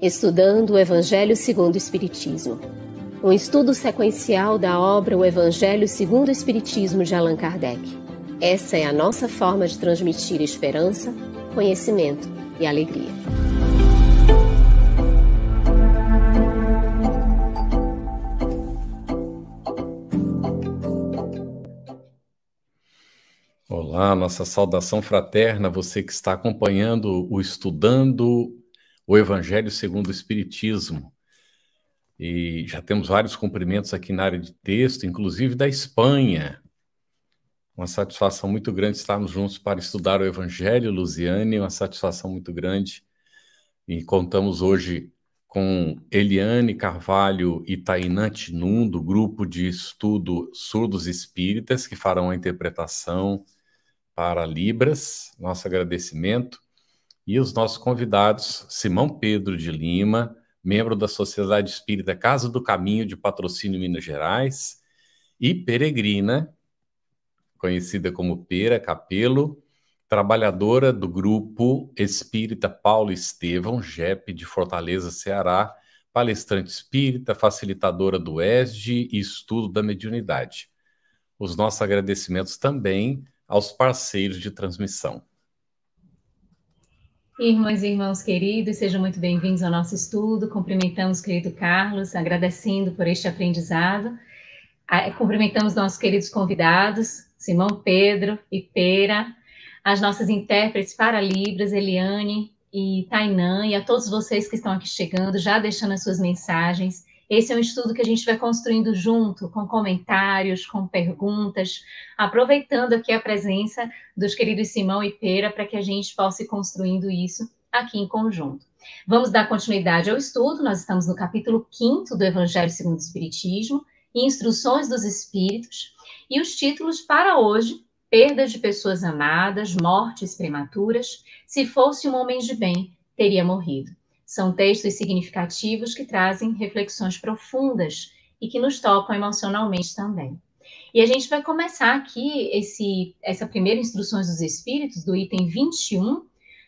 Estudando o Evangelho segundo o Espiritismo. Um estudo sequencial da obra O Evangelho segundo o Espiritismo de Allan Kardec. Essa é a nossa forma de transmitir esperança, conhecimento e alegria. Olá, nossa saudação fraterna, você que está acompanhando o Estudando o Evangelho segundo o Espiritismo. E já temos vários cumprimentos aqui na área de texto, inclusive da Espanha. Uma satisfação muito grande estarmos juntos para estudar o Evangelho, Luziane, uma satisfação muito grande. E contamos hoje com Eliane Carvalho e Tainã Tinum, do grupo de estudo Surdos Espíritas, que farão a interpretação para Libras, nosso agradecimento. E os nossos convidados, Simão Pedro de Lima, membro da Sociedade Espírita Casa do Caminho de Patrocínio, Minas Gerais, e Peregrina, conhecida como Pera Capelo, trabalhadora do Grupo Espírita Paulo Estevão, GEP de Fortaleza, Ceará, palestrante espírita, facilitadora do ESD e estudo da mediunidade. Os nossos agradecimentos também aos parceiros de transmissão. Irmãs e irmãos queridos, sejam muito bem-vindos ao nosso estudo. Cumprimentamos o querido Carlos, agradecendo por este aprendizado. Cumprimentamos nossos queridos convidados, Simão Pedro e Pera, as nossas intérpretes para Libras, Eliane e Tainã, e a todos vocês que estão aqui chegando, já deixando as suas mensagens. Esse é um estudo que a gente vai construindo junto, com comentários, com perguntas, aproveitando aqui a presença dos queridos Simão e Pera para que a gente possa ir construindo isso aqui em conjunto. Vamos dar continuidade ao estudo, nós estamos no capítulo 5º do Evangelho segundo o Espiritismo, Instruções dos Espíritos, e os títulos para hoje: Perda de pessoas amadas, mortes prematuras, se fosse um homem de bem, teria morrido. São textos significativos que trazem reflexões profundas e que nos tocam emocionalmente também. E a gente vai começar aqui essa primeira Instruções dos Espíritos, do item 21,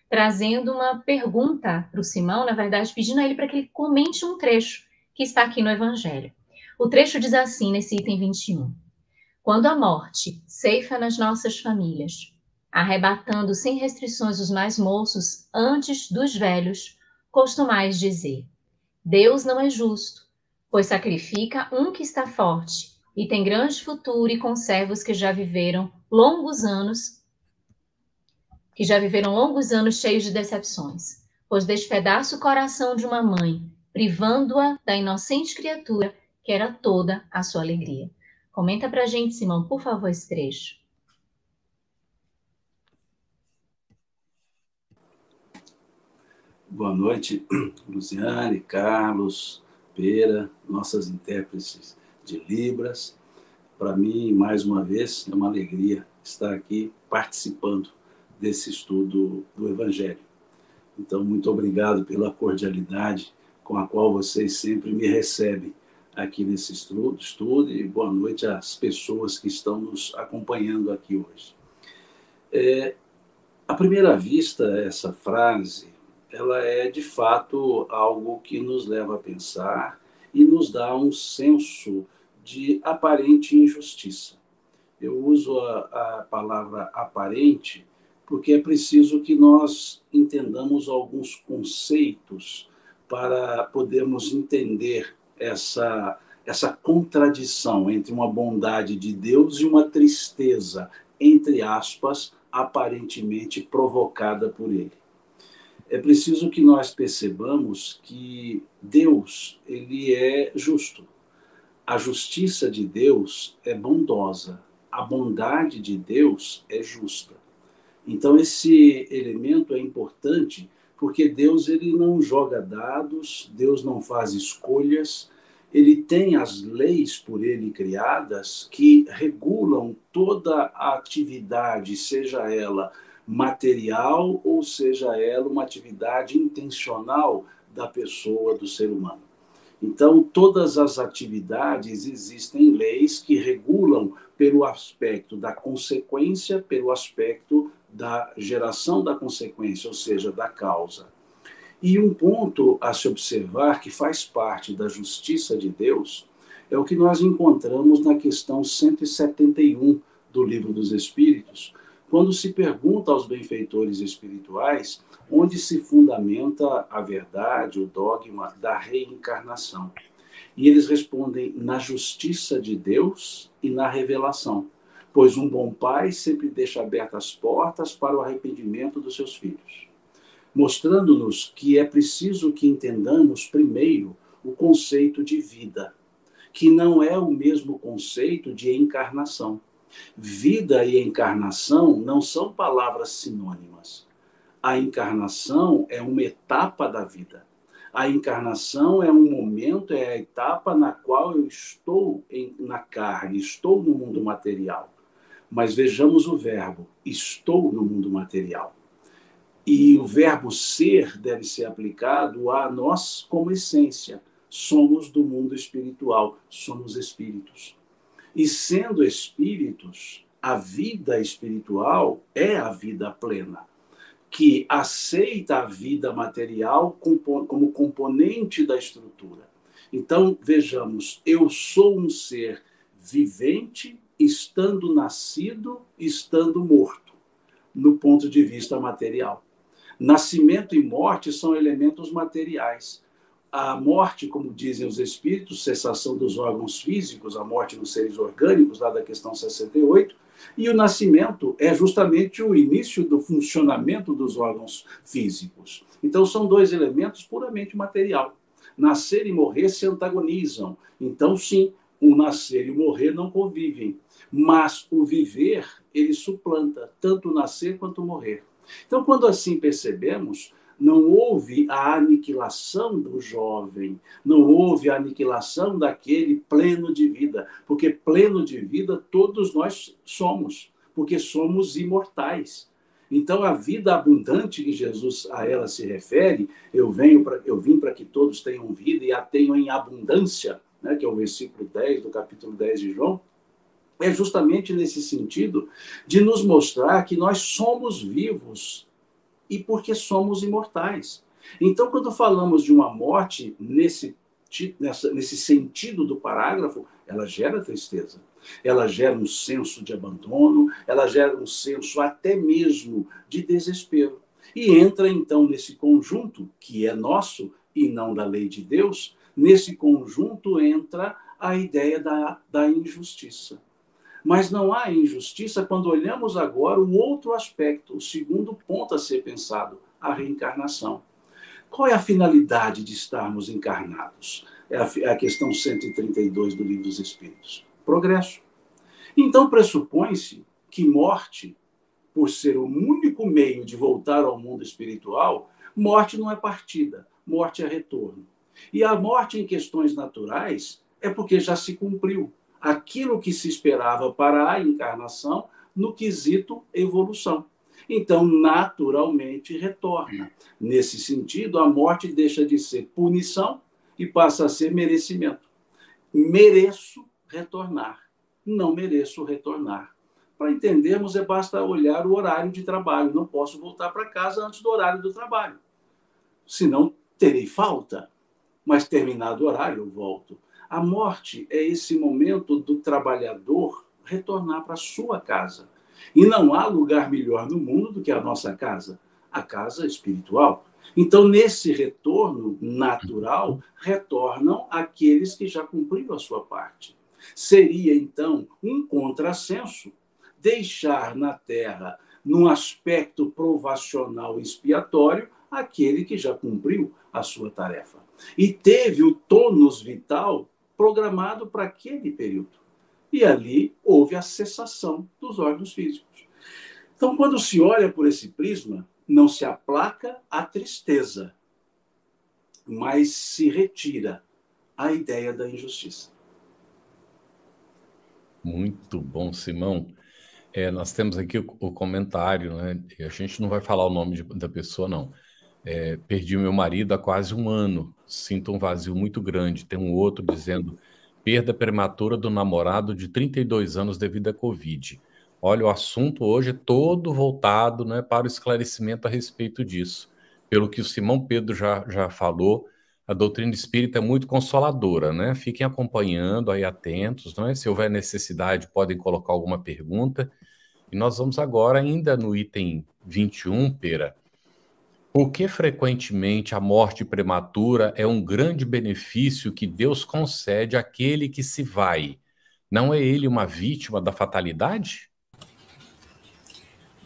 trazendo uma pergunta para o Simão, na verdade, pedindo a ele para que ele comente um trecho que está aqui no Evangelho. O trecho diz assim, nesse item 21. Quando a morte ceifa nas nossas famílias, arrebatando sem restrições os mais moços antes dos velhos, costumais dizer: Deus não é justo, pois sacrifica um que está forte e tem grande futuro e conserva os que já viveram longos anos cheios de decepções, pois despedaça o coração de uma mãe, privando-a da inocente criatura que era toda a sua alegria. Comenta pra gente, Simão, por favor, esse trecho. Boa noite, Luziane, Carlos, Pera, nossas intérpretes de Libras. Para mim, mais uma vez, é uma alegria estar aqui participando desse estudo do Evangelho. Então, muito obrigado pela cordialidade com a qual vocês sempre me recebem aqui nesse estudo, e boa noite às pessoas que estão nos acompanhando aqui hoje. À primeira vista, essa frase, ela é de fato algo que nos leva a pensar e nos dá um senso de aparente injustiça. Eu uso a palavra aparente porque é preciso que nós entendamos alguns conceitos para podermos entender essa contradição entre uma bondade de Deus e uma tristeza, entre aspas, aparentemente provocada por ele. É preciso que nós percebamos que Deus, ele é justo. A justiça de Deus é bondosa. A bondade de Deus é justa. Então, esse elemento é importante porque Deus, ele não joga dados, Deus não faz escolhas, ele tem as leis por ele criadas que regulam toda a atividade, seja ela material ou seja ela uma atividade intencional da pessoa, do ser humano. Então, todas as atividades existem leis que regulam pelo aspecto da consequência, pelo aspecto da geração da consequência, ou seja, da causa. E um ponto a se observar que faz parte da justiça de Deus é o que nós encontramos na questão 171 do Livro dos Espíritos, quando se pergunta aos benfeitores espirituais onde se fundamenta a verdade, o dogma da reencarnação. E eles respondem na justiça de Deus e na revelação, pois um bom pai sempre deixa abertas as portas para o arrependimento dos seus filhos, mostrando-nos que é preciso que entendamos primeiro o conceito de vida, que não é o mesmo conceito de encarnação. Vida e encarnação não são palavras sinônimas. A encarnação é uma etapa da vida. A encarnação é um momento, é a etapa na qual eu estou na carne, estou no mundo material. Mas vejamos o verbo, estou no mundo material. E o verbo ser deve ser aplicado a nós como essência. Somos do mundo espiritual, somos espíritos. E sendo espíritos, a vida espiritual é a vida plena, que aceita a vida material como componente da estrutura. Então, vejamos, eu sou um ser vivente, estando nascido, estando morto, no ponto de vista material. Nascimento e morte são elementos materiais. A morte, como dizem os espíritos, cessação dos órgãos físicos, a morte nos seres orgânicos, lá da questão 68, e o nascimento é justamente o início do funcionamento dos órgãos físicos. Então, são dois elementos puramente material. Nascer e morrer se antagonizam. Então, sim, o nascer e o morrer não convivem. Mas o viver, ele suplanta tanto o nascer quanto o morrer. Então, quando assim percebemos, não houve a aniquilação do jovem, não houve a aniquilação daquele pleno de vida, porque pleno de vida todos nós somos, porque somos imortais. Então, a vida abundante que Jesus a ela se refere, eu vim para que todos tenham vida e a tenham em abundância, né, que é o versículo 10 do capítulo 10 de João, é justamente nesse sentido de nos mostrar que nós somos vivos e porque somos imortais. Então, quando falamos de uma morte nesse sentido do parágrafo, ela gera tristeza, ela gera um senso de abandono, ela gera um senso até mesmo de desespero. E entra, então, nesse conjunto, que é nosso e não da lei de Deus, nesse conjunto entra a ideia da injustiça. Mas não há injustiça quando olhamos agora o outro aspecto, o segundo ponto a ser pensado, a reencarnação. Qual é a finalidade de estarmos encarnados? É a questão 132 do Livro dos Espíritos. Progresso. Então, pressupõe-se que morte, por ser o único meio de voltar ao mundo espiritual, morte não é partida, morte é retorno. E a morte em questões naturais é porque já se cumpriu aquilo que se esperava para a encarnação no quesito evolução. Então, naturalmente, retorna. Nesse sentido, a morte deixa de ser punição e passa a ser merecimento. Mereço retornar, não mereço retornar. Para entendermos, basta olhar o horário de trabalho. Não posso voltar para casa antes do horário do trabalho. Senão, terei falta. Mas, terminado o horário, eu volto. A morte é esse momento do trabalhador retornar para a sua casa. E não há lugar melhor no mundo do que a nossa casa, a casa espiritual. Então, nesse retorno natural, retornam aqueles que já cumpriram a sua parte. Seria, então, um contrassenso deixar na Terra, num aspecto provacional expiatório, aquele que já cumpriu a sua tarefa. E teve o tônus vital programado para aquele período. E ali houve a cessação dos órgãos físicos. Então, quando se olha por esse prisma, não se aplaca a tristeza, mas se retira a ideia da injustiça. Muito bom, Simão. Nós temos aqui o comentário, né? E a gente não vai falar o nome da pessoa, não. Perdi meu marido há quase 1 ano, sinto um vazio muito grande. Tem um outro dizendo, perda prematura do namorado de 32 anos devido à Covid. Olha, o assunto hoje é todo voltado, né, para o esclarecimento a respeito disso. pelo que o Simão Pedro já falou, a doutrina espírita é muito consoladora, né? Fiquem acompanhando aí, atentos, não é? Se houver necessidade, podem colocar alguma pergunta. E nós vamos agora, ainda no item 21, Pera. Por que frequentemente a morte prematura é um grande benefício que Deus concede àquele que se vai? Não é ele uma vítima da fatalidade?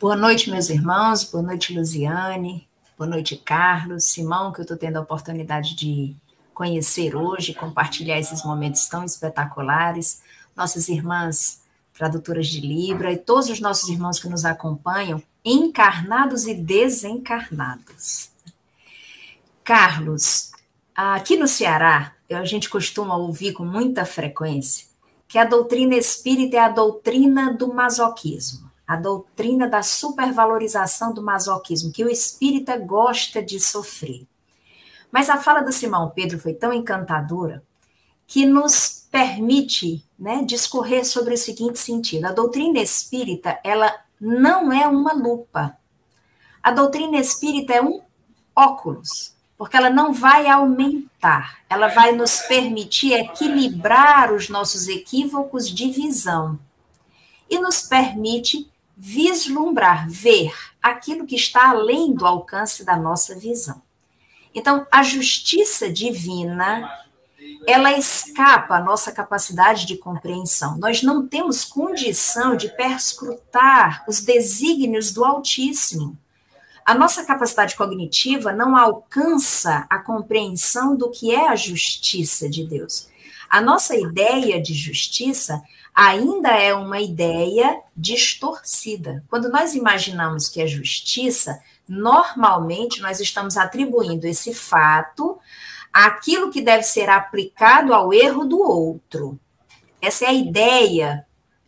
Boa noite, meus irmãos. Boa noite, Luziane. Boa noite, Carlos, Simão, que eu estou tendo a oportunidade de conhecer hoje, compartilhar esses momentos tão espetaculares. Nossas irmãs tradutoras de Libra e todos os nossos irmãos que nos acompanham, encarnados e desencarnados. Carlos, aqui no Ceará, a gente costuma ouvir com muita frequência que a doutrina espírita é a doutrina do masoquismo, a doutrina da supervalorização do masoquismo, que o espírita gosta de sofrer. Mas a fala do Simão Pedro foi tão encantadora que nos permite, né, discorrer sobre o seguinte sentido. A doutrina espírita, ela não é uma lupa. A doutrina espírita é um óculos, porque ela não vai aumentar, ela vai nos permitir equilibrar os nossos equívocos de visão e nos permite vislumbrar, ver aquilo que está além do alcance da nossa visão. Então, a justiça divina, ela escapa à nossa capacidade de compreensão. Nós não temos condição de perscrutar os desígnios do Altíssimo. A nossa capacidade cognitiva não alcança a compreensão do que é a justiça de Deus. A nossa ideia de justiça ainda é uma ideia distorcida. Quando nós imaginamos que é justiça, normalmente nós estamos atribuindo esse fato àquilo que deve ser aplicado ao erro do outro. Essa é a ideia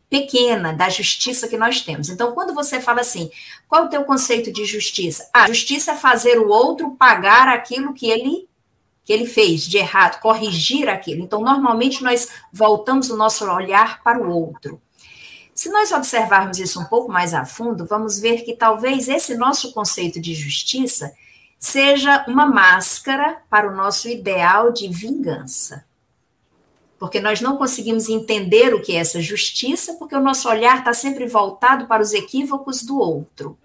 pequena da justiça que nós temos. Então, quando você fala assim, qual é o teu conceito de justiça? Justiça é fazer o outro pagar aquilo que ele fez de errado, corrigir aquilo. Então, normalmente, nós voltamos o nosso olhar para o outro. Se nós observarmos isso um pouco mais a fundo, vamos ver que talvez esse nosso conceito de justiça seja uma máscara para o nosso ideal de vingança. Porque nós não conseguimos entender o que é essa justiça, porque o nosso olhar está sempre voltado para os equívocos do outro.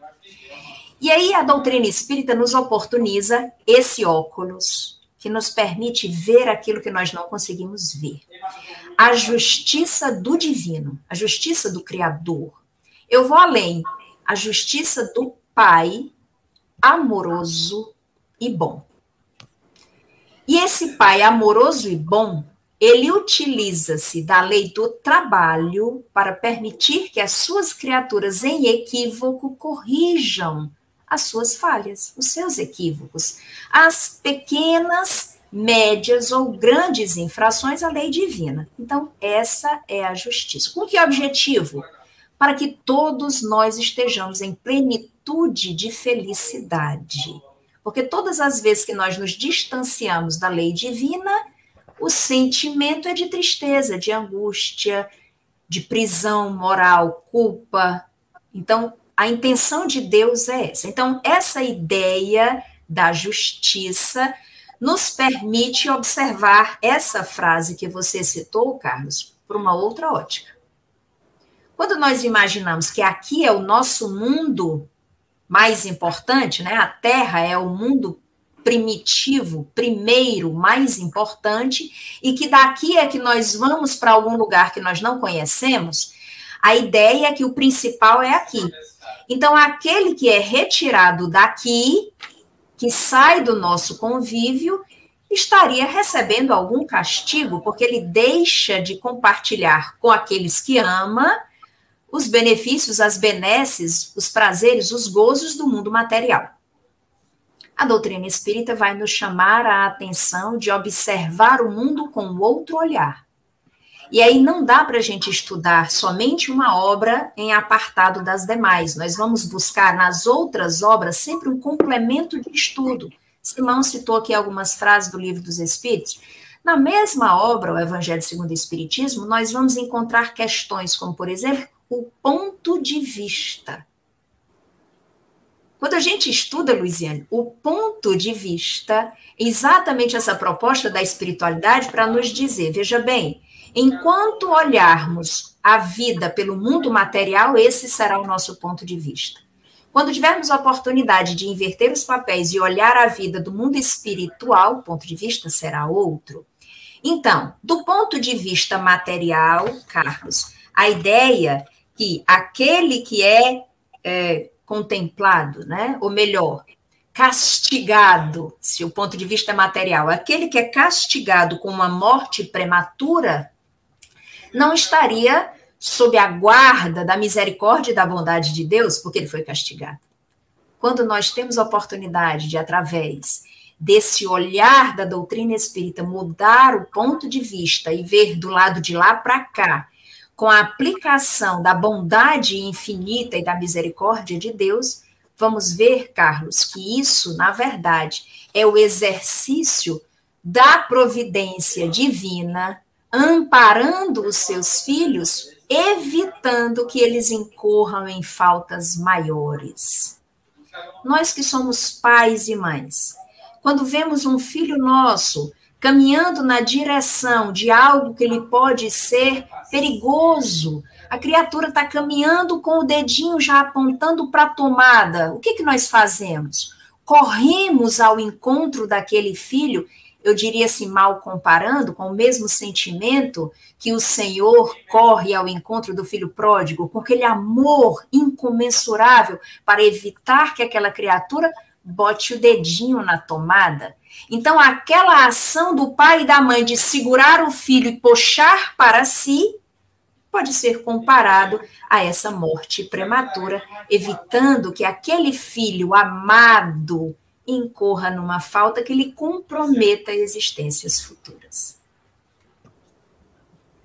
E aí a doutrina espírita nos oportuniza esse óculos, que nos permite ver aquilo que nós não conseguimos ver. A justiça do divino, a justiça do Criador. Eu vou além, a justiça do Pai amoroso e bom. E esse Pai amoroso e bom, ele utiliza-se da lei do trabalho para permitir que as suas criaturas em equívoco corrijam as suas falhas, os seus equívocos, as pequenas, médias ou grandes infrações à lei divina. Então, essa é a justiça. Com que objetivo? Para que todos nós estejamos em plenitude de felicidade. Porque todas as vezes que nós nos distanciamos da lei divina, o sentimento é de tristeza, de angústia, de prisão moral, culpa. Então, a intenção de Deus é essa. Então, essa ideia da justiça nos permite observar essa frase que você citou, Carlos, por uma outra ótica. Quando nós imaginamos que aqui é o nosso mundo mais importante, né? A Terra é o mundo primitivo, primeiro, mais importante, e que daqui é que nós vamos para algum lugar que nós não conhecemos, a ideia é que o principal é aqui. Então, aquele que é retirado daqui, que sai do nosso convívio, estaria recebendo algum castigo, porque ele deixa de compartilhar com aqueles que ama os benefícios, as benesses, os prazeres, os gozos do mundo material. A doutrina espírita vai nos chamar a atenção de observar o mundo com outro olhar. E aí não dá para a gente estudar somente uma obra em apartado das demais. Nós vamos buscar nas outras obras sempre um complemento de estudo. Simão citou aqui algumas frases do Livro dos Espíritos. Na mesma obra, o Evangelho segundo o Espiritismo, nós vamos encontrar questões como, por exemplo, o ponto de vista. Quando a gente estuda, Luiziane, o ponto de vista, exatamente essa proposta da espiritualidade para nos dizer, veja bem, enquanto olharmos a vida pelo mundo material, esse será o nosso ponto de vista. Quando tivermos a oportunidade de inverter os papéis e olhar a vida do mundo espiritual, o ponto de vista será outro. Então, do ponto de vista material, Carlos, a ideia que aquele que é contemplado, né? Ou melhor, castigado, se o ponto de vista é material, aquele que é castigado com uma morte prematura, não estaria sob a guarda da misericórdia e da bondade de Deus, porque ele foi castigado. Quando nós temos a oportunidade de, através desse olhar da doutrina espírita, mudar o ponto de vista e ver do lado de lá para cá, com a aplicação da bondade infinita e da misericórdia de Deus, vamos ver, Carlos, que isso, na verdade, é o exercício da providência divina, amparando os seus filhos, evitando que eles incorram em faltas maiores. Nós que somos pais e mães, quando vemos um filho nosso caminhando na direção de algo que lhe pode ser perigoso, a criatura está caminhando com o dedinho já apontando para a tomada, o que nós fazemos? Corremos ao encontro daquele filho, eu diria assim, mal comparando, com o mesmo sentimento que o Senhor corre ao encontro do filho pródigo, com aquele amor incomensurável para evitar que aquela criatura bote o dedinho na tomada. Então, aquela ação do pai e da mãe de segurar o filho e puxar para si, pode ser comparado a essa morte prematura, evitando que aquele filho amado incorra numa falta que lhe comprometa existências futuras.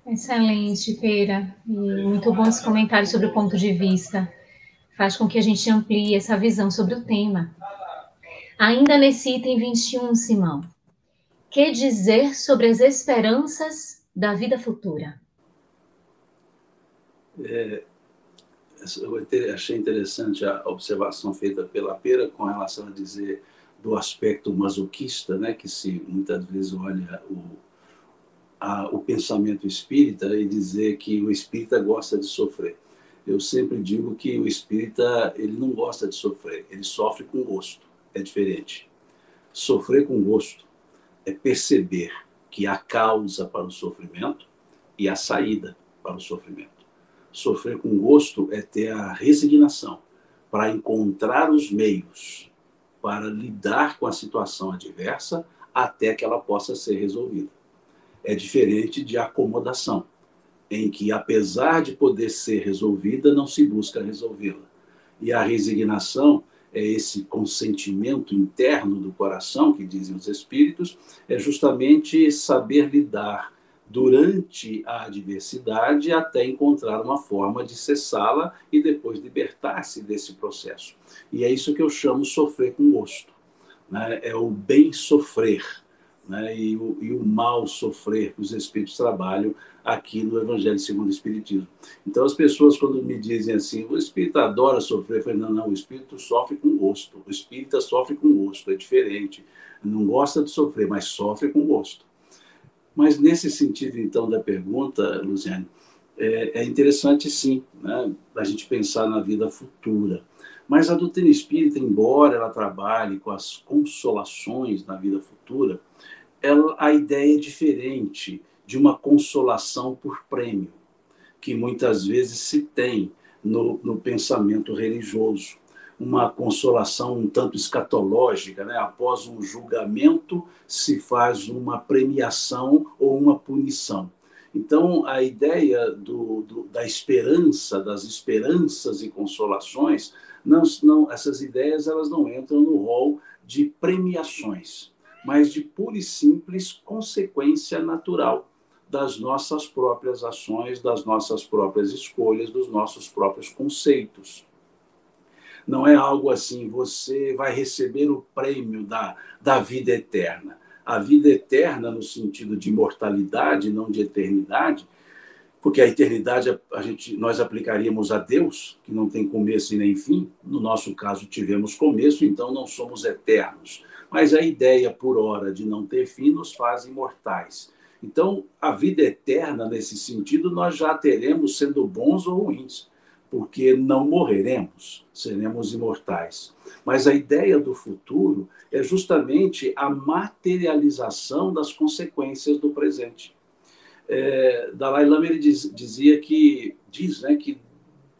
Excelente, Pera. E muito bom esse comentário sobre o ponto de vista. Faz com que a gente amplie essa visão sobre o tema. Ainda nesse item 21, Simão, que dizer sobre as esperanças da vida futura? Eu achei interessante a observação feita pela Pera com relação a dizer do aspecto masoquista, né, que se muitas vezes olha o pensamento espírita e dizer que o espírita gosta de sofrer. Eu sempre digo que o espírita ele não gosta de sofrer, ele sofre com gosto. É diferente. Sofrer com gosto é perceber que há causa para o sofrimento e a saída para o sofrimento. Sofrer com gosto é ter a resignação para encontrar os meios para lidar com a situação adversa até que ela possa ser resolvida. É diferente de acomodação, em que, apesar de poder ser resolvida, não se busca resolvê-la. E a resignação é esse consentimento interno do coração, que dizem os espíritos, é justamente saber lidar durante a adversidade até encontrar uma forma de cessá-la e depois libertar-se desse processo. E é isso que eu chamo sofrer com gosto, né? É o bem sofrer, né? E o mal sofrer que os espíritos trabalham aqui no Evangelho segundo o Espiritismo. Então, as pessoas, quando me dizem assim, o espírito adora sofrer, eu falo, não, o espírito sofre com gosto. O espírita sofre com gosto, é diferente. Não gosta de sofrer, mas sofre com gosto. Mas, nesse sentido, então, da pergunta, Luziane, é interessante, sim, né, a gente pensar na vida futura. Mas a doutrina espírita, embora ela trabalhe com as consolações na vida futura, a ideia é diferente de uma consolação por prêmio, que muitas vezes se tem no pensamento religioso. Uma consolação um tanto escatológica, né? Após um julgamento se faz uma premiação ou uma punição. Então, a ideia da esperança, das esperanças e consolações, essas ideias elas não entram no rol de premiações, mas de pura e simples consequência natural das nossas próprias ações, das nossas próprias escolhas, dos nossos próprios conceitos. Não é algo assim, você vai receber o prêmio da vida eterna. A vida eterna, no sentido de imortalidade, não de eternidade, porque a eternidade nós aplicaríamos a Deus, que não tem começo e nem fim. No nosso caso, tivemos começo, então não somos eternos. Mas a ideia, por hora, de não ter fim nos faz imortais. Então, a vida eterna, nesse sentido, nós já teremos, sendo bons ou ruins, porque não morreremos, seremos imortais. Mas a ideia do futuro é justamente a materialização das consequências do presente. Dalai Lama ele diz que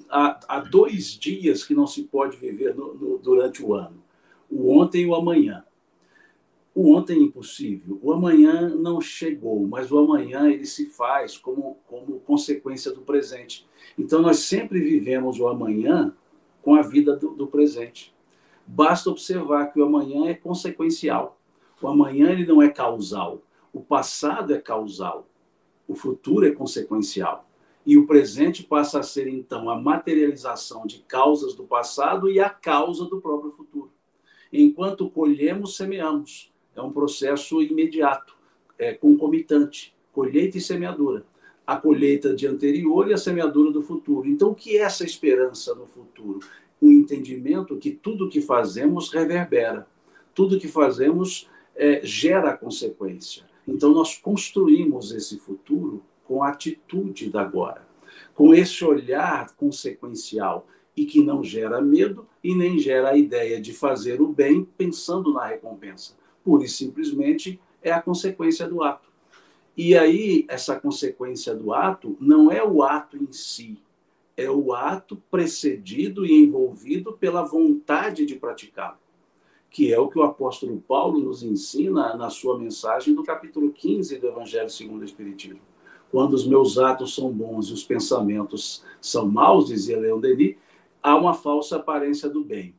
há 2 dias que não se pode viver durante o ano: o ontem e o amanhã. O ontem é impossível, o amanhã não chegou, mas o amanhã ele se faz como consequência do presente. Então nós sempre vivemos o amanhã com a vida do presente. Basta observar que o amanhã é consequencial. O amanhã ele não é causal. O passado é causal. O futuro é consequencial. E o presente passa a ser, então, a materialização de causas do passado e a causa do próprio futuro. Enquanto colhemos, semeamos. É um processo imediato, concomitante, colheita e semeadura. A colheita de anterior e a semeadura do futuro. Então, o que é essa esperança no futuro? O entendimento que tudo que fazemos reverbera. Tudo que fazemos gera consequência. Então, nós construímos esse futuro com a atitude da agora, com esse olhar consequencial e que não gera medo e nem gera a ideia de fazer o bem pensando na recompensa. Pura e simplesmente é a consequência do ato. E aí, essa consequência do ato não é o ato em si, é o ato precedido e envolvido pela vontade de praticá-lo, que é o que o apóstolo Paulo nos ensina na sua mensagem do capítulo 15 do Evangelho segundo o Espiritismo. Quando os meus atos são bons e os pensamentos são maus, dizia Leon Denis, há uma falsa aparência do bem.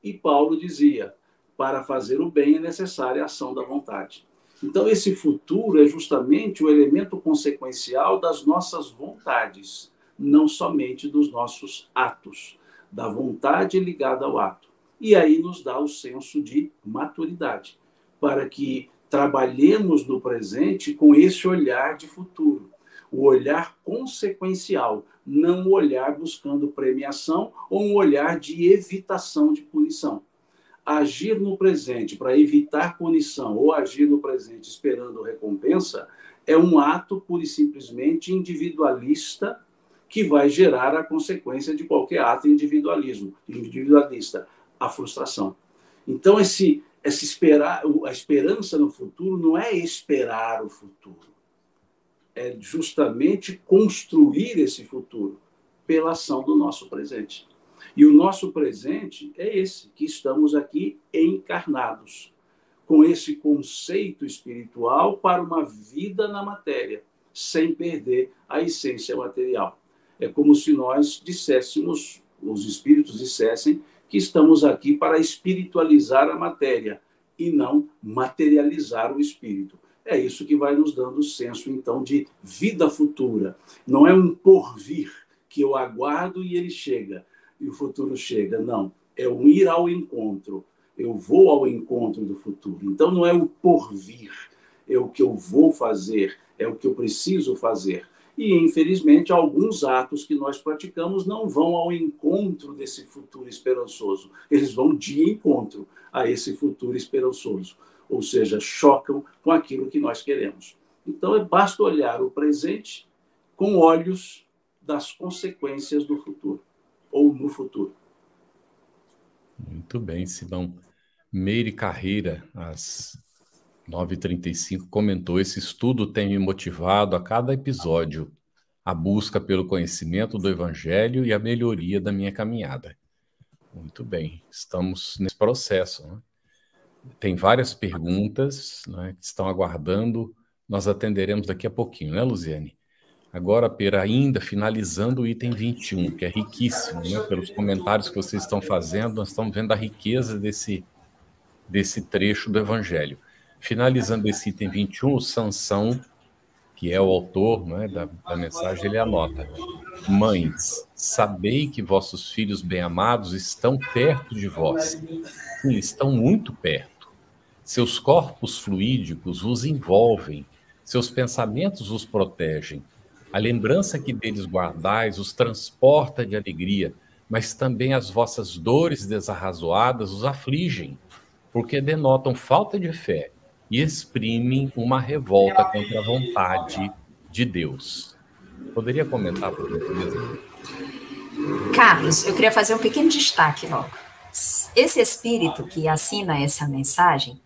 E Paulo dizia, para fazer o bem é necessária a ação da vontade. Então, esse futuro é justamente o elemento consequencial das nossas vontades, não somente dos nossos atos, da vontade ligada ao ato. E aí nos dá o senso de maturidade, para que trabalhemos no presente com esse olhar de futuro, o olhar consequencial, não o olhar buscando premiação ou um olhar de evitação de punição. Agir no presente para evitar punição ou agir no presente esperando recompensa é um ato pura e simplesmente individualista que vai gerar a consequência de qualquer ato individualista, a frustração. Então, a esperança no futuro não é esperar o futuro, é justamente construir esse futuro pela ação do nosso presente. E o nosso presente é esse, que estamos aqui encarnados, com esse conceito espiritual para uma vida na matéria, sem perder a essência material. É como se nós disséssemos, os espíritos dissessem, que estamos aqui para espiritualizar a matéria e não materializar o espírito. É isso que vai nos dando o senso, então, de vida futura. Não é um porvir que eu aguardo e ele chega, e o futuro chega. Não, é um ir ao encontro. Eu vou ao encontro do futuro. Então, não é o porvir, é o que eu vou fazer, é o que eu preciso fazer. E, infelizmente, alguns atos que nós praticamos não vão ao encontro desse futuro esperançoso. Eles vão de encontro a esse futuro esperançoso. Ou seja, chocam com aquilo que nós queremos. Então, basta olhar o presente com olhos das consequências do futuro, ou no futuro. Muito bem, Sidão. Meire Carreira, às 9h35, comentou: esse estudo tem me motivado a cada episódio, a busca pelo conhecimento do Evangelho e a melhoria da minha caminhada. Muito bem, estamos nesse processo, né? Tem várias perguntas, né, que estão aguardando, nós atenderemos daqui a pouquinho, né, Luziane? Agora, Pera, ainda finalizando o item 21, que é riquíssimo, né? Pelos comentários que vocês estão fazendo, nós estamos vendo a riqueza desse trecho do Evangelho. Finalizando esse item 21, o Sansão, que é o autor, né, da mensagem, ele anota: mães, sabei que vossos filhos bem-amados estão perto de vós. Sim, estão muito perto. Seus corpos fluídicos vos envolvem, seus pensamentos vos protegem. A lembrança que deles guardais os transporta de alegria, mas também as vossas dores desarrazoadas os afligem, porque denotam falta de fé e exprimem uma revolta contra a vontade de Deus. Poderia comentar, por gentileza? Carlos, eu queria fazer um pequeno destaque logo. Esse espírito que assina essa mensagem,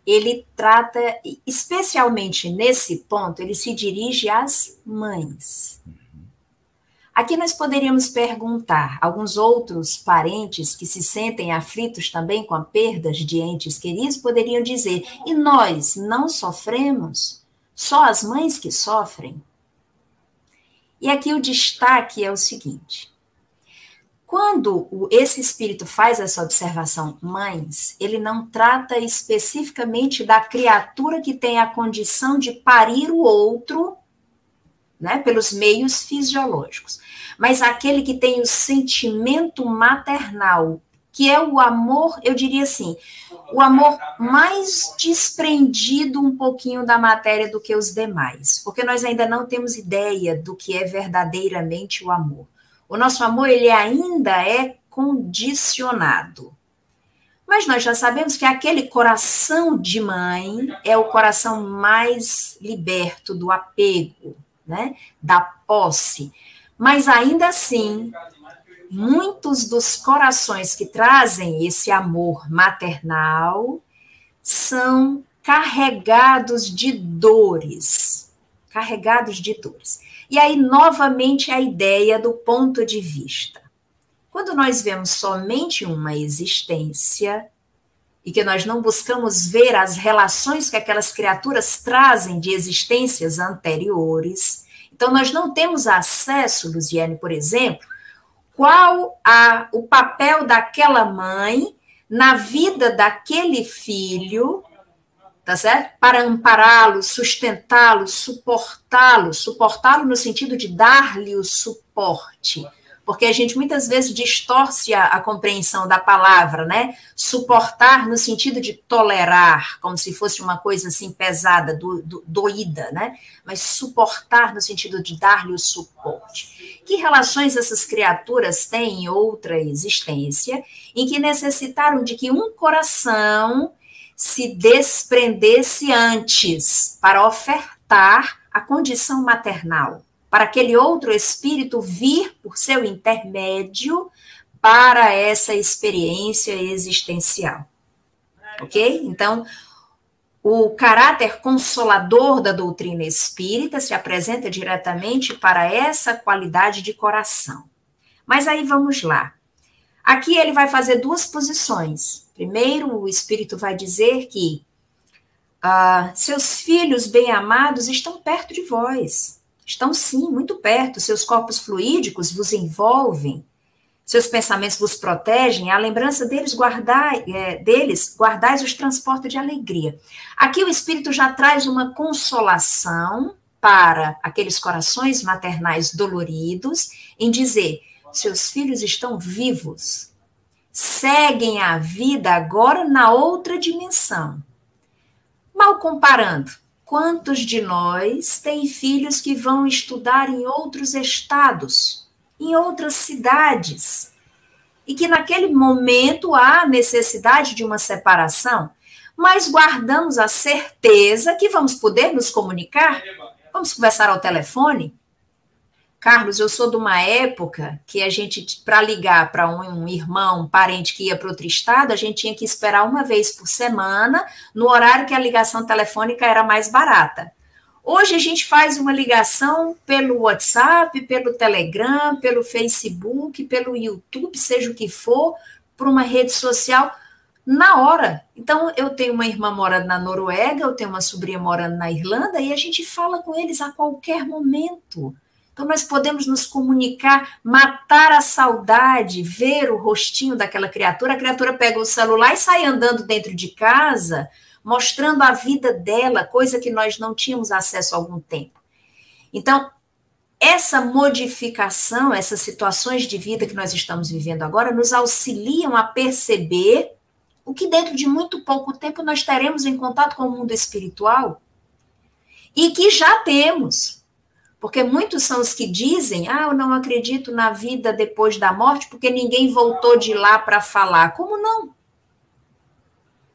ele trata, especialmente nesse ponto, ele se dirige às mães. Aqui nós poderíamos perguntar, alguns outros parentes que se sentem aflitos também com a perda de entes queridos, poderiam dizer, e nós não sofremos? Só as mães que sofrem? E aqui o destaque é o seguinte, quando esse espírito faz essa observação, mães, ele não trata especificamente da criatura que tem a condição de parir o outro, né, pelos meios fisiológicos, mas aquele que tem o sentimento maternal, que é o amor, eu diria assim, o amor mais desprendido um pouquinho da matéria do que os demais, porque nós ainda não temos ideia do que é verdadeiramente o amor. O nosso amor, ele ainda é condicionado. Mas nós já sabemos que aquele coração de mãe é o coração mais liberto do apego, né? Da posse. Mas ainda assim, muitos dos corações que trazem esse amor maternal são carregados de dores. Carregados de dores. E aí, novamente, a ideia do ponto de vista. Quando nós vemos somente uma existência e que nós não buscamos ver as relações que aquelas criaturas trazem de existências anteriores, então nós não temos acesso, Luziane, por exemplo, qual o papel daquela mãe na vida daquele filho, tá certo? Para ampará-lo, sustentá-lo, suportá-lo no sentido de dar-lhe o suporte, porque a gente muitas vezes distorce a compreensão da palavra, né? Suportar no sentido de tolerar, como se fosse uma coisa assim pesada, doída, né? Mas suportar no sentido de dar-lhe o suporte. Que relações essas criaturas têm em outra existência, em que necessitaram de que um coração se desprendesse antes para ofertar a condição maternal, para aquele outro espírito vir por seu intermédio para essa experiência existencial. Ok? Então, o caráter consolador da doutrina espírita se apresenta diretamente para essa qualidade de coração. Mas aí vamos lá. Aqui ele vai fazer duas posições. Primeiro, o Espírito vai dizer que seus filhos bem-amados estão perto de vós. Estão, sim, muito perto. Seus corpos fluídicos vos envolvem. Seus pensamentos vos protegem. A lembrança deles guardais os transporta de alegria. Aqui o Espírito já traz uma consolação para aqueles corações maternais doloridos em dizer, seus filhos estão vivos. Seguem a vida agora na outra dimensão. Mal comparando, quantos de nós têm filhos que vão estudar em outros estados, em outras cidades, e que naquele momento há necessidade de uma separação, mas guardamos a certeza que vamos poder nos comunicar? Vamos conversar ao telefone? Carlos, eu sou de uma época que a gente, para ligar para um irmão, um parente que ia para outro estado, a gente tinha que esperar uma vez por semana, no horário que a ligação telefônica era mais barata. Hoje a gente faz uma ligação pelo WhatsApp, pelo Telegram, pelo Facebook, pelo YouTube, seja o que for, por uma rede social, na hora. Então, eu tenho uma irmã morando na Noruega, eu tenho uma sobrinha morando na Irlanda, e a gente fala com eles a qualquer momento. Então, nós podemos nos comunicar, matar a saudade, ver o rostinho daquela criatura. A criatura pega o celular e sai andando dentro de casa, mostrando a vida dela, coisa que nós não tínhamos acesso há algum tempo. Então, essa modificação, essas situações de vida que nós estamos vivendo agora, nos auxiliam a perceber o que dentro de muito pouco tempo nós teremos em contato com o mundo espiritual e que já temos. Porque muitos são os que dizem, eu não acredito na vida depois da morte, porque ninguém voltou de lá para falar. Como não?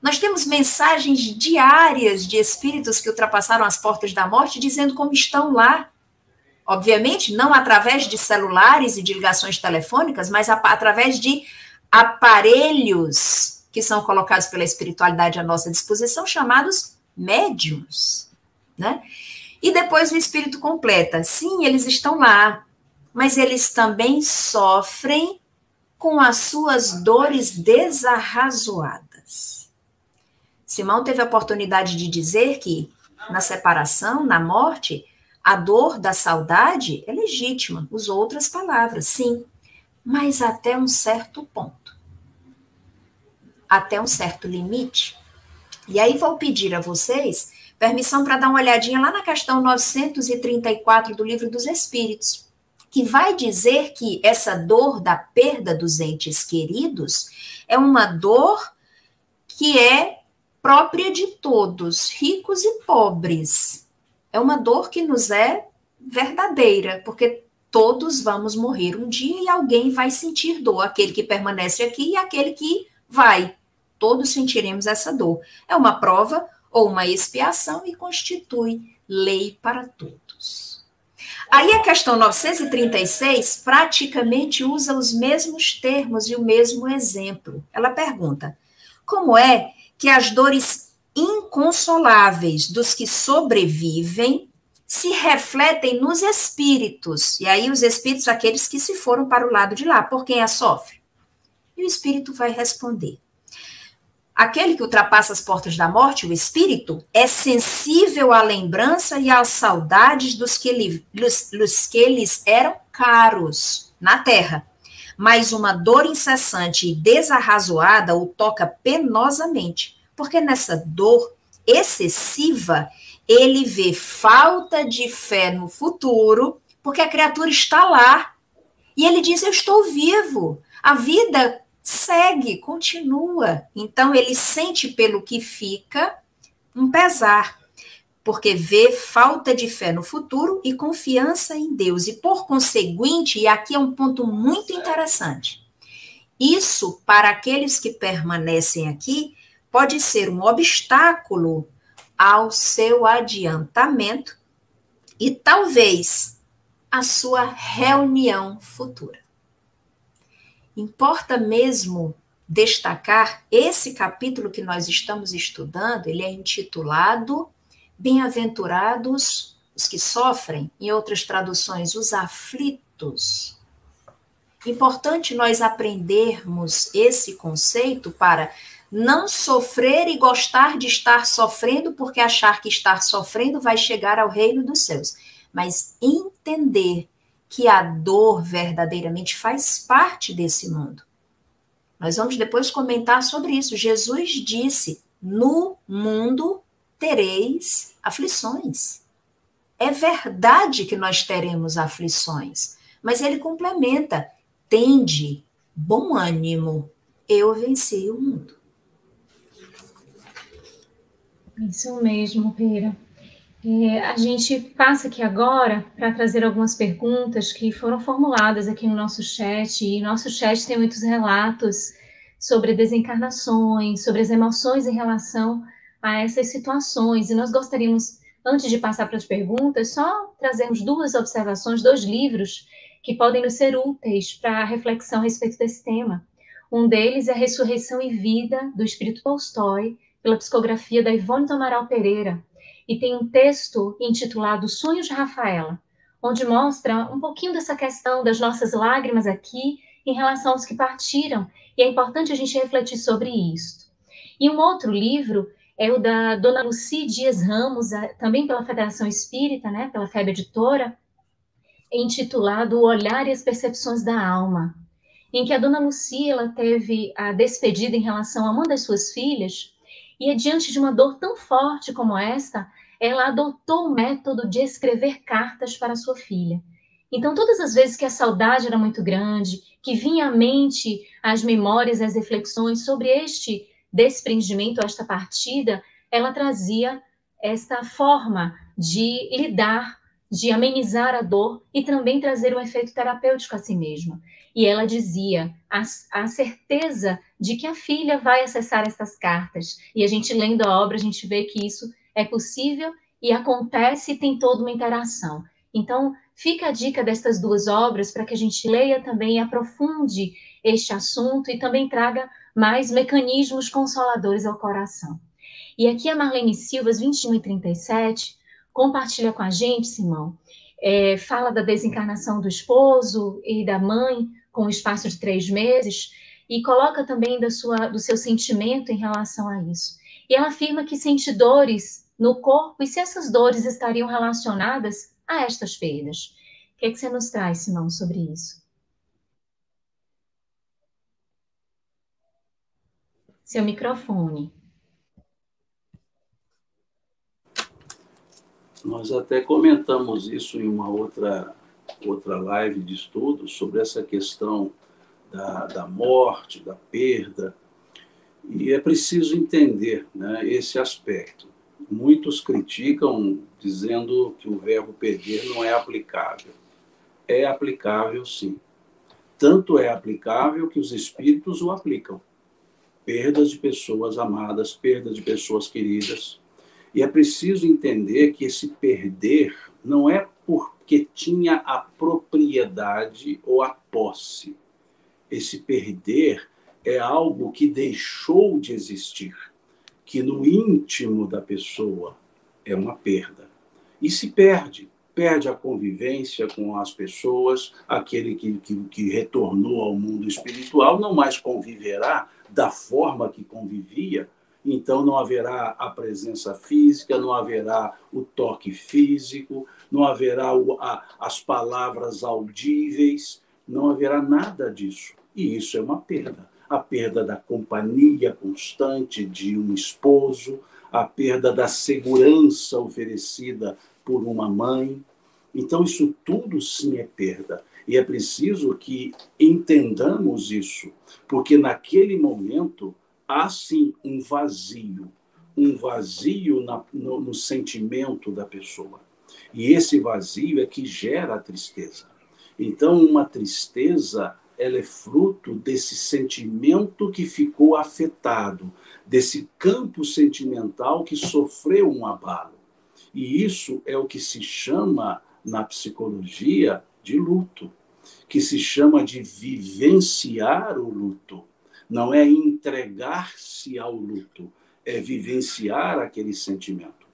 Nós temos mensagens diárias de espíritos que ultrapassaram as portas da morte, dizendo como estão lá. Obviamente, não através de celulares e de ligações telefônicas, mas através de aparelhos que são colocados pela espiritualidade à nossa disposição, chamados médiuns, né? E depois o espírito completa. Sim, eles estão lá, mas eles também sofrem com as suas dores desarrazoadas. Simão teve a oportunidade de dizer que na separação, na morte, a dor da saudade é legítima. Usou outras palavras, sim, mas até um certo ponto. Até um certo limite. E aí vou pedir a vocês permissão para dar uma olhadinha lá na questão 934 do Livro dos Espíritos, que vai dizer que essa dor da perda dos entes queridos é uma dor que é própria de todos, ricos e pobres. É uma dor que nos é verdadeira, porque todos vamos morrer um dia e alguém vai sentir dor, aquele que permanece aqui e aquele que vai. Todos sentiremos essa dor. É uma prova ou uma expiação e constitui lei para todos. Aí a questão 936 praticamente usa os mesmos termos e o mesmo exemplo. Ela pergunta, como é que as dores inconsoláveis dos que sobrevivem se refletem nos espíritos? E aí os espíritos, aqueles que se foram para o lado de lá, por quem as sofre? E o espírito vai responder. Aquele que ultrapassa as portas da morte, o espírito, é sensível à lembrança e às saudades dos que lhes eram caros na terra. Mas uma dor incessante e desarrazoada o toca penosamente, porque nessa dor excessiva ele vê falta de fé no futuro, porque a criatura está lá. E ele diz, eu estou vivo, a vida segue, continua. Então, ele sente pelo que fica um pesar, porque vê falta de fé no futuro e confiança em Deus. E, por conseguinte, e aqui é um ponto muito interessante, isso, para aqueles que permanecem aqui, pode ser um obstáculo ao seu adiantamento e, talvez, a sua reunião futura. Importa mesmo destacar esse capítulo que nós estamos estudando, ele é intitulado Bem-aventurados os que sofrem, em outras traduções, os aflitos. Importante nós aprendermos esse conceito para não sofrer e gostar de estar sofrendo, porque achar que estar sofrendo vai chegar ao reino dos céus, mas entender que a dor verdadeiramente faz parte desse mundo. Nós vamos depois comentar sobre isso. Jesus disse, no mundo tereis aflições. É verdade que nós teremos aflições, mas ele complementa, tende bom ânimo, eu venci o mundo. Isso mesmo, Pera. A gente passa aqui agora para trazer algumas perguntas que foram formuladas aqui no nosso chat, e nosso chat tem muitos relatos sobre desencarnações, sobre as emoções em relação a essas situações, e nós gostaríamos, antes de passar para as perguntas, só trazermos duas observações, 2 livros que podem nos ser úteis para a reflexão a respeito desse tema. Um deles é Ressurreição e Vida, do Espírito Tolstói, pela psicografia da Ivone do Amaral Pereira, e tem um texto intitulado Sonhos de Rafaela, onde mostra um pouquinho dessa questão das nossas lágrimas aqui em relação aos que partiram, e é importante a gente refletir sobre isso. E um outro livro é o da Dona Lucy Dias Ramos, também pela Federação Espírita, né, pela FEB Editora, intitulado O Olhar e as Percepções da Alma, em que a Dona Lucy ela teve a despedida em relação a uma das suas filhas, e diante de uma dor tão forte como esta, ela adotou o método de escrever cartas para sua filha. Então, todas as vezes que a saudade era muito grande, que vinha à mente as memórias, as reflexões sobre este desprendimento, esta partida, ela trazia esta forma de lidar de amenizar a dor e também trazer um efeito terapêutico a si mesma. E ela dizia a certeza de que a filha vai acessar essas cartas. E a gente lendo a obra, a gente vê que isso é possível e acontece e tem toda uma interação. Então, fica a dica destas duas obras para que a gente leia também e aprofunde este assunto e também traga mais mecanismos consoladores ao coração. E aqui a Marlene Silvas, 21:37, compartilha com a gente, Simão, fala da desencarnação do esposo e da mãe com o espaço de 3 meses e coloca também do seu sentimento em relação a isso. E ela afirma que sente dores no corpo e se essas dores estariam relacionadas a estas perdas. O que é que você nos traz, Simão, sobre isso? Seu microfone. Nós até comentamos isso em uma outra live de estudo sobre essa questão da morte, da perda, e é preciso entender, né, esse aspecto. Muitos criticam dizendo que o verbo perder não é aplicável. É aplicável, sim. Tanto é aplicável que os espíritos o aplicam. Perdas de pessoas amadas, perdas de pessoas queridas. E é preciso entender que esse perder não é porque tinha a propriedade ou a posse. Esse perder é algo que deixou de existir, que no íntimo da pessoa é uma perda. E se perde a convivência com as pessoas, aquele que retornou ao mundo espiritual não mais conviverá da forma que convivia. Então, não haverá a presença física, não haverá o toque físico, não haverá as palavras audíveis, não haverá nada disso. E isso é uma perda. A perda da companhia constante de um esposo, a perda da segurança oferecida por uma mãe. Então, isso tudo sim é perda. E é preciso que entendamos isso, porque naquele momento há sim um vazio no sentimento da pessoa. E esse vazio é que gera a tristeza. Então, uma tristeza, ela é fruto desse sentimento que ficou afetado, desse campo sentimental que sofreu um abalo. E isso é o que se chama, na psicologia, de luto, que se chama de vivenciar o luto. Não é entregar-se ao luto, é vivenciar aquele sentimento.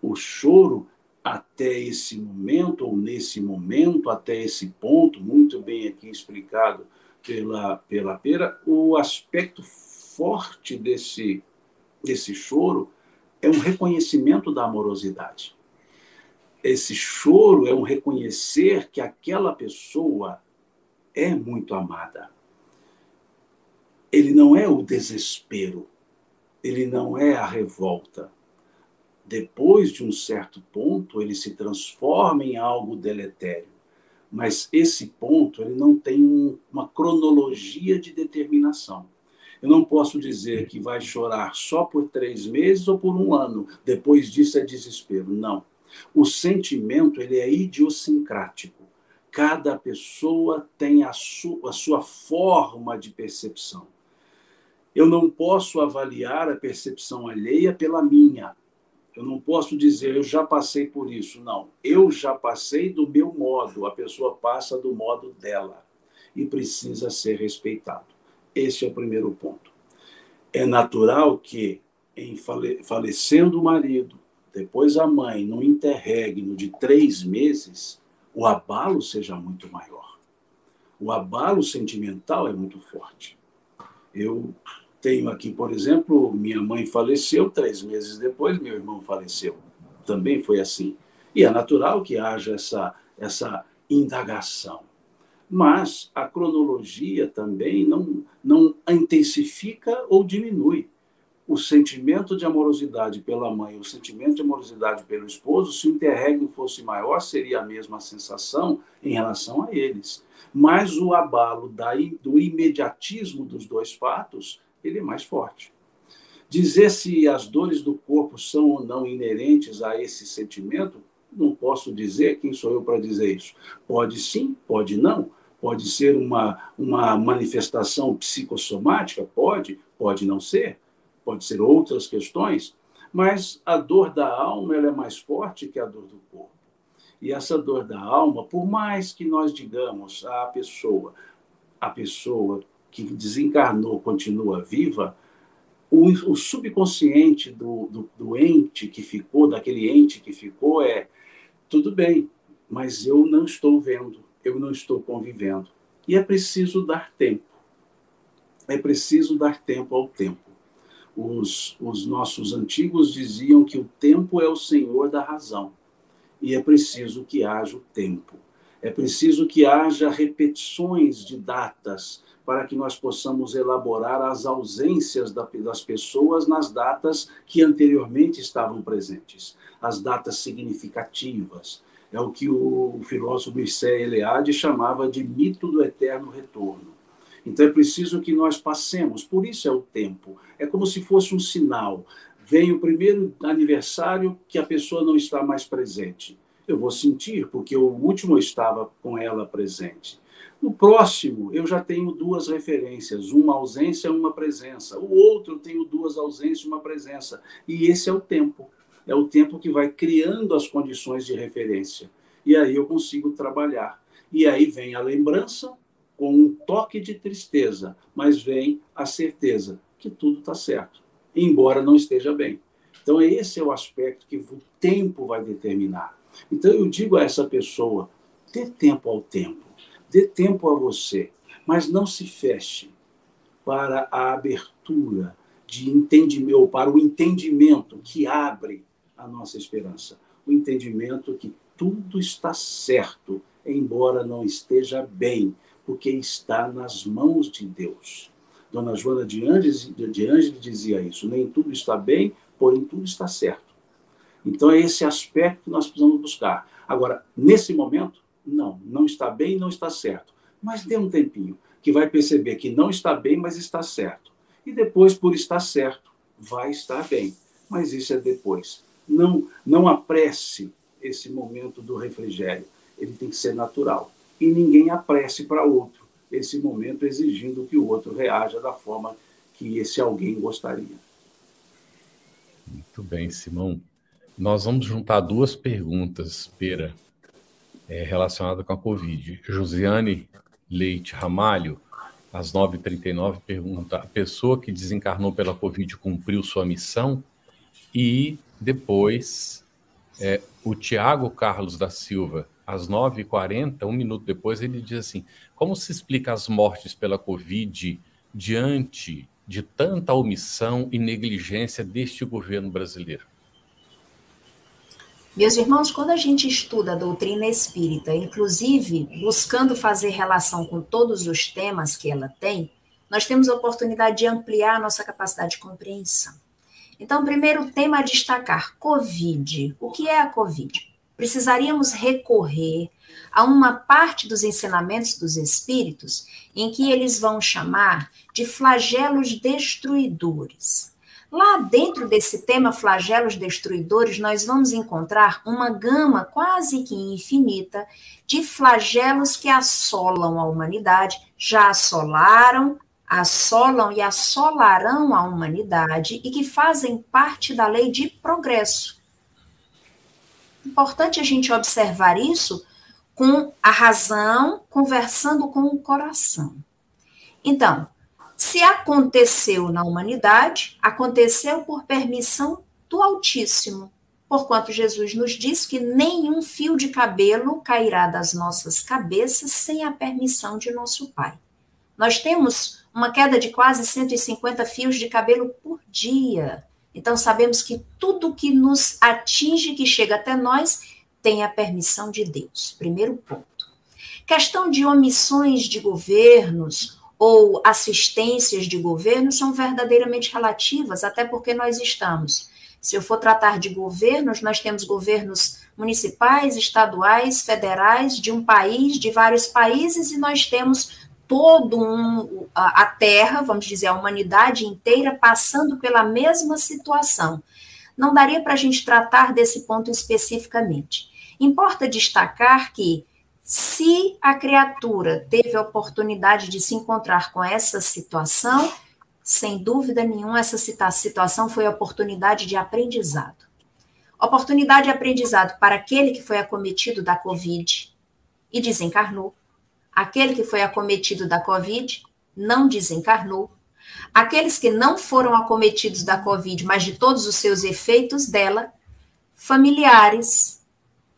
O choro, até esse momento, ou nesse momento, até esse ponto, muito bem aqui explicado pela Pera, o aspecto forte desse choro é um reconhecimento da amorosidade. Esse choro é um reconhecer que aquela pessoa é muito amada. Ele não é o desespero, ele não é a revolta. Depois de um certo ponto, ele se transforma em algo deletério. Mas esse ponto ele não tem uma cronologia de determinação. Eu não posso dizer que vai chorar só por 3 meses ou por 1 ano. Depois disso é desespero. Não. O sentimento ele é idiosincrático. Cada pessoa tem a sua forma de percepção. Eu não posso avaliar a percepção alheia pela minha. Eu não posso dizer, eu já passei por isso. Não, eu já passei do meu modo. A pessoa passa do modo dela. E precisa ser respeitado. Esse é o primeiro ponto. É natural que, em falecendo o marido, depois a mãe, num interregno de 3 meses, o abalo seja muito maior. O abalo sentimental é muito forte. Eu tenho aqui, por exemplo, minha mãe faleceu, 3 meses depois meu irmão faleceu. Também foi assim. E é natural que haja essa indagação. Mas a cronologia também não intensifica ou diminui. O sentimento de amorosidade pela mãe, o sentimento de amorosidade pelo esposo, se o interregno fosse maior, seria a mesma sensação em relação a eles. Mas o abalo do imediatismo dos 2 fatos, ele é mais forte. Dizer se as dores do corpo são ou não inerentes a esse sentimento, Não posso dizer, quem sou eu para dizer isso? Pode sim, pode não. Pode ser uma manifestação psicossomática? Pode não ser. Pode ser outras questões. Mas a dor da alma ela é mais forte que a dor do corpo. E essa dor da alma, por mais que nós digamos a pessoa que desencarnou continua viva, o subconsciente do ente que ficou, daquele ente que ficou, tudo bem, mas eu não estou vendo, eu não estou convivendo. E é preciso dar tempo. É preciso dar tempo ao tempo. Os nossos antigos diziam que o tempo é o senhor da razão. E é preciso que haja o tempo. É preciso que haja repetições de datas para que nós possamos elaborar as ausências das pessoas nas datas que anteriormente estavam presentes. As datas significativas. É o que o filósofo Mircea Eliade chamava de mito do eterno retorno. Então é preciso que nós passemos, por isso é o tempo. É como se fosse um sinal. Vem o primeiro aniversário que a pessoa não está mais presente. Eu vou sentir, porque o último eu estava com ela presente. No próximo, eu já tenho duas referências, uma ausência e uma presença. O outro, eu tenho duas ausências e uma presença. E esse é o tempo. É o tempo que vai criando as condições de referência. E aí eu consigo trabalhar. E aí vem a lembrança com um toque de tristeza, mas vem a certeza que tudo está certo, embora não esteja bem. Então, esse é o aspecto que o tempo vai determinar. Então, eu digo a essa pessoa, dê tempo ao tempo, dê tempo a você, mas não se feche para a abertura de entendimento, ou para o entendimento que abre a nossa esperança. O entendimento que tudo está certo, embora não esteja bem, porque está nas mãos de Deus. Dona Joana de Ângeles dizia isso, nem tudo está bem, porém tudo está certo. Então é esse aspecto que nós precisamos buscar. Agora, nesse momento, não está bem, não está certo. Mas dê um tempinho, que vai perceber que não está bem, mas está certo. E depois, por estar certo, vai estar bem. Mas isso é depois. Não apresse esse momento do refrigério. Ele tem que ser natural. E ninguém apresse para outro esse momento exigindo que o outro reaja da forma que esse alguém gostaria. Muito bem, Simão. Nós vamos juntar duas perguntas, Pera, relacionadas com a Covid. Josiane Leite Ramalho, às 9h39, pergunta: a pessoa que desencarnou pela Covid cumpriu sua missão? E depois, o Tiago Carlos da Silva, às 9h40, um minuto depois, ele diz assim: como se explica as mortes pela Covid diante de tanta omissão e negligência deste governo brasileiro? Meus irmãos, quando a gente estuda a doutrina espírita, inclusive buscando fazer relação com todos os temas que ela tem, nós temos a oportunidade de ampliar a nossa capacidade de compreensão. Então, primeiro tema a destacar, Covid. O que é a Covid? Precisaríamos recorrer a uma parte dos ensinamentos dos espíritos em que eles vão chamar de flagelos destruidores. Lá dentro desse tema flagelos destruidores, nós vamos encontrar uma gama quase que infinita de flagelos que assolam a humanidade, já assolaram, assolam e assolarão a humanidade e que fazem parte da lei de progresso. Importante a gente observar isso com a razão, conversando com o coração. Então, se aconteceu na humanidade, aconteceu por permissão do Altíssimo, porquanto Jesus nos diz que nenhum fio de cabelo cairá das nossas cabeças sem a permissão de nosso Pai. Nós temos uma queda de quase 150 fios de cabelo por dia. Então, sabemos que tudo que nos atinge, que chega até nós, tem a permissão de Deus. Primeiro ponto. Questão de omissões de governos ou assistências de governo são verdadeiramente relativas, até porque nós estamos. Se eu for tratar de governos, nós temos governos municipais, estaduais, federais, de um país, de vários países, e nós temos a Terra, vamos dizer, a humanidade inteira passando pela mesma situação. Não daria para a gente tratar desse ponto especificamente. Importa destacar que, se a criatura teve a oportunidade de se encontrar com essa situação, sem dúvida nenhuma, essa situação foi a oportunidade de aprendizado. Oportunidade de aprendizado para aquele que foi acometido da Covid e desencarnou. Aquele que foi acometido da Covid não desencarnou. Aqueles que não foram acometidos da Covid, mas de todos os seus efeitos dela, familiares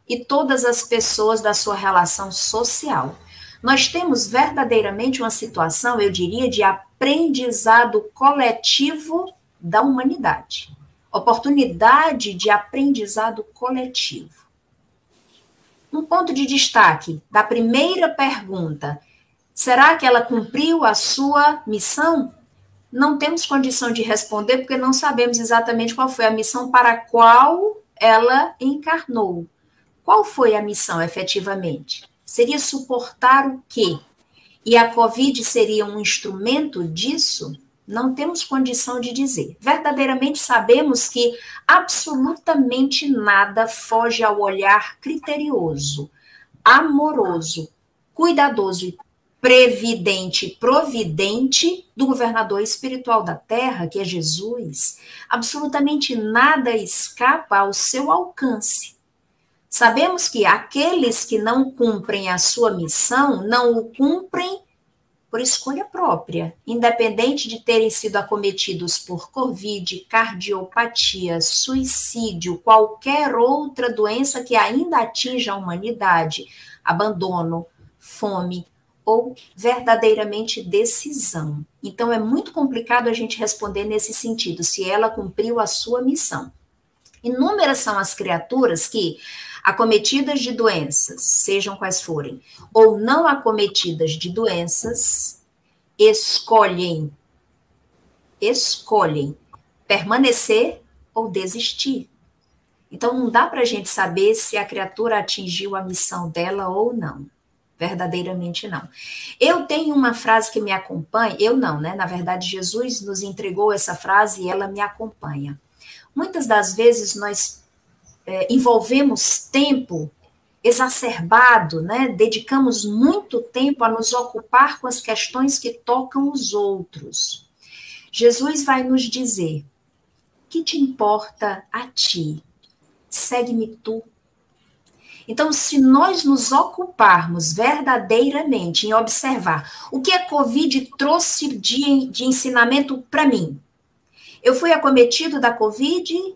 e todas as pessoas da sua relação social. Nós temos verdadeiramente uma situação, eu diria, de aprendizado coletivo da humanidade. Oportunidade de aprendizado coletivo. Um ponto de destaque da primeira pergunta: será que ela cumpriu a sua missão? Não temos condição de responder porque não sabemos exatamente qual foi a missão para a qual ela encarnou. Qual foi a missão, efetivamente? Seria suportar o quê? E a Covid seria um instrumento disso? Não temos condição de dizer. Verdadeiramente sabemos que absolutamente nada foge ao olhar criterioso, amoroso, cuidadoso e previdente, providente do governador espiritual da Terra, que é Jesus. Absolutamente nada escapa ao seu alcance. Sabemos que aqueles que não cumprem a sua missão, não o cumprem por escolha própria, independente de terem sido acometidos por Covid, cardiopatia, suicídio, qualquer outra doença que ainda atinja a humanidade, abandono, fome ou verdadeiramente decisão. Então, é muito complicado a gente responder nesse sentido, se ela cumpriu a sua missão. Inúmeras são as criaturas que, acometidas de doenças, sejam quais forem, ou não acometidas de doenças, escolhem permanecer ou desistir. Então, não dá para a gente saber se a criatura atingiu a missão dela ou não. Verdadeiramente não. Eu tenho uma frase que me acompanha, eu não, né? Na verdade, Jesus nos entregou essa frase e ela me acompanha. Muitas das vezes nós envolvemos tempo exacerbado, né? Dedicamos muito tempo a nos ocupar com as questões que tocam os outros. Jesus vai nos dizer: que te importa a ti? Segue-me tu. Então, se nós nos ocuparmos verdadeiramente em observar o que a Covid trouxe de ensinamento para mim. Eu fui acometido da Covid?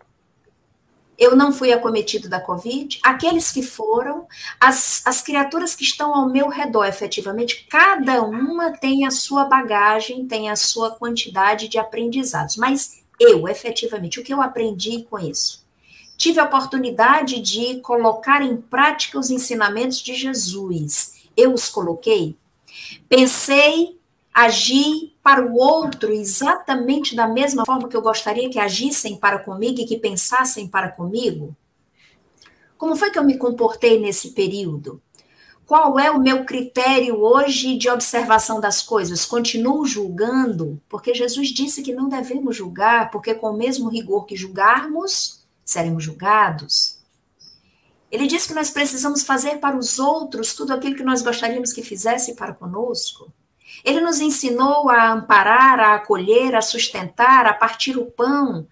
Eu não fui acometido da Covid? Aqueles que foram, as criaturas que estão ao meu redor, efetivamente, cada uma tem a sua bagagem, tem a sua quantidade de aprendizados. Mas eu, efetivamente, o que eu aprendi com isso? Tive a oportunidade de colocar em prática os ensinamentos de Jesus. Eu os coloquei? Pensei, agi para o outro exatamente da mesma forma que eu gostaria que agissem para comigo e que pensassem para comigo? Como foi que eu me comportei nesse período? Qual é o meu critério hoje de observação das coisas? Continuo julgando? Porque Jesus disse que não devemos julgar, porque com o mesmo rigor que julgarmos, seremos julgados. Ele diz que nós precisamos fazer para os outros tudo aquilo que nós gostaríamos que fizesse para conosco. Ele nos ensinou a amparar, a acolher, a sustentar, a partir o pão.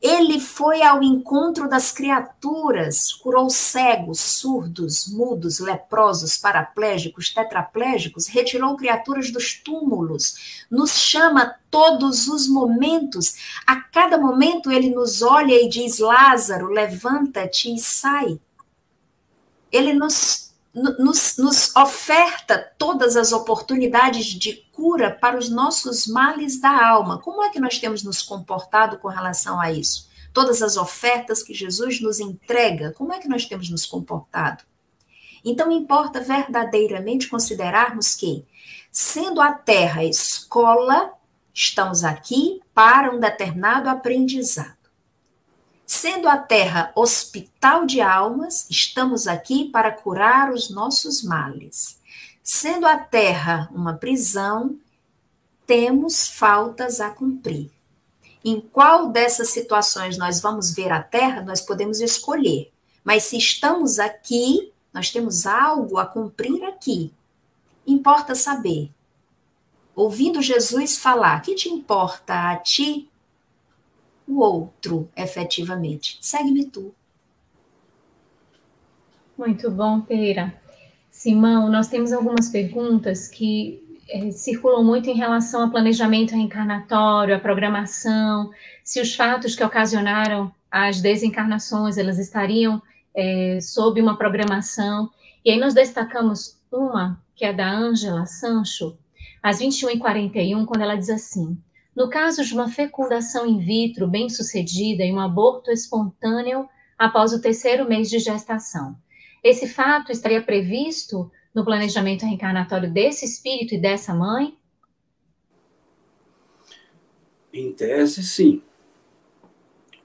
Ele foi ao encontro das criaturas, curou cegos, surdos, mudos, leprosos, paraplégicos, tetraplégicos, retirou criaturas dos túmulos, nos chama todos os momentos. A cada momento ele nos olha e diz: Lázaro, levanta-te e sai. Ele nos oferta todas as oportunidades de cura para os nossos males da alma. Como é que nós temos nos comportado com relação a isso? Todas as ofertas que Jesus nos entrega, como é que nós temos nos comportado? Então, importa verdadeiramente considerarmos que, sendo a Terra escola, estamos aqui para um determinado aprendizado. Sendo a Terra hospital de almas, estamos aqui para curar os nossos males. Sendo a Terra uma prisão, temos faltas a cumprir. Em qual dessas situações nós vamos ver a Terra, nós podemos escolher. Mas se estamos aqui, nós temos algo a cumprir aqui. Importa saber. Ouvindo Jesus falar, que te importa a ti? O outro, efetivamente. Segue-me tu. Muito bom, Peira. Simão, nós temos algumas perguntas que circulam muito em relação ao planejamento reencarnatório, a programação, se os fatos que ocasionaram as desencarnações, elas estariam sob uma programação. E aí nós destacamos uma, que é da Ângela Sancho, às 21h41, quando ela diz assim: no caso de uma fecundação in vitro bem-sucedida e um aborto espontâneo após o 3º mês de gestação, esse fato estaria previsto no planejamento reencarnatório desse espírito e dessa mãe? Em tese, sim.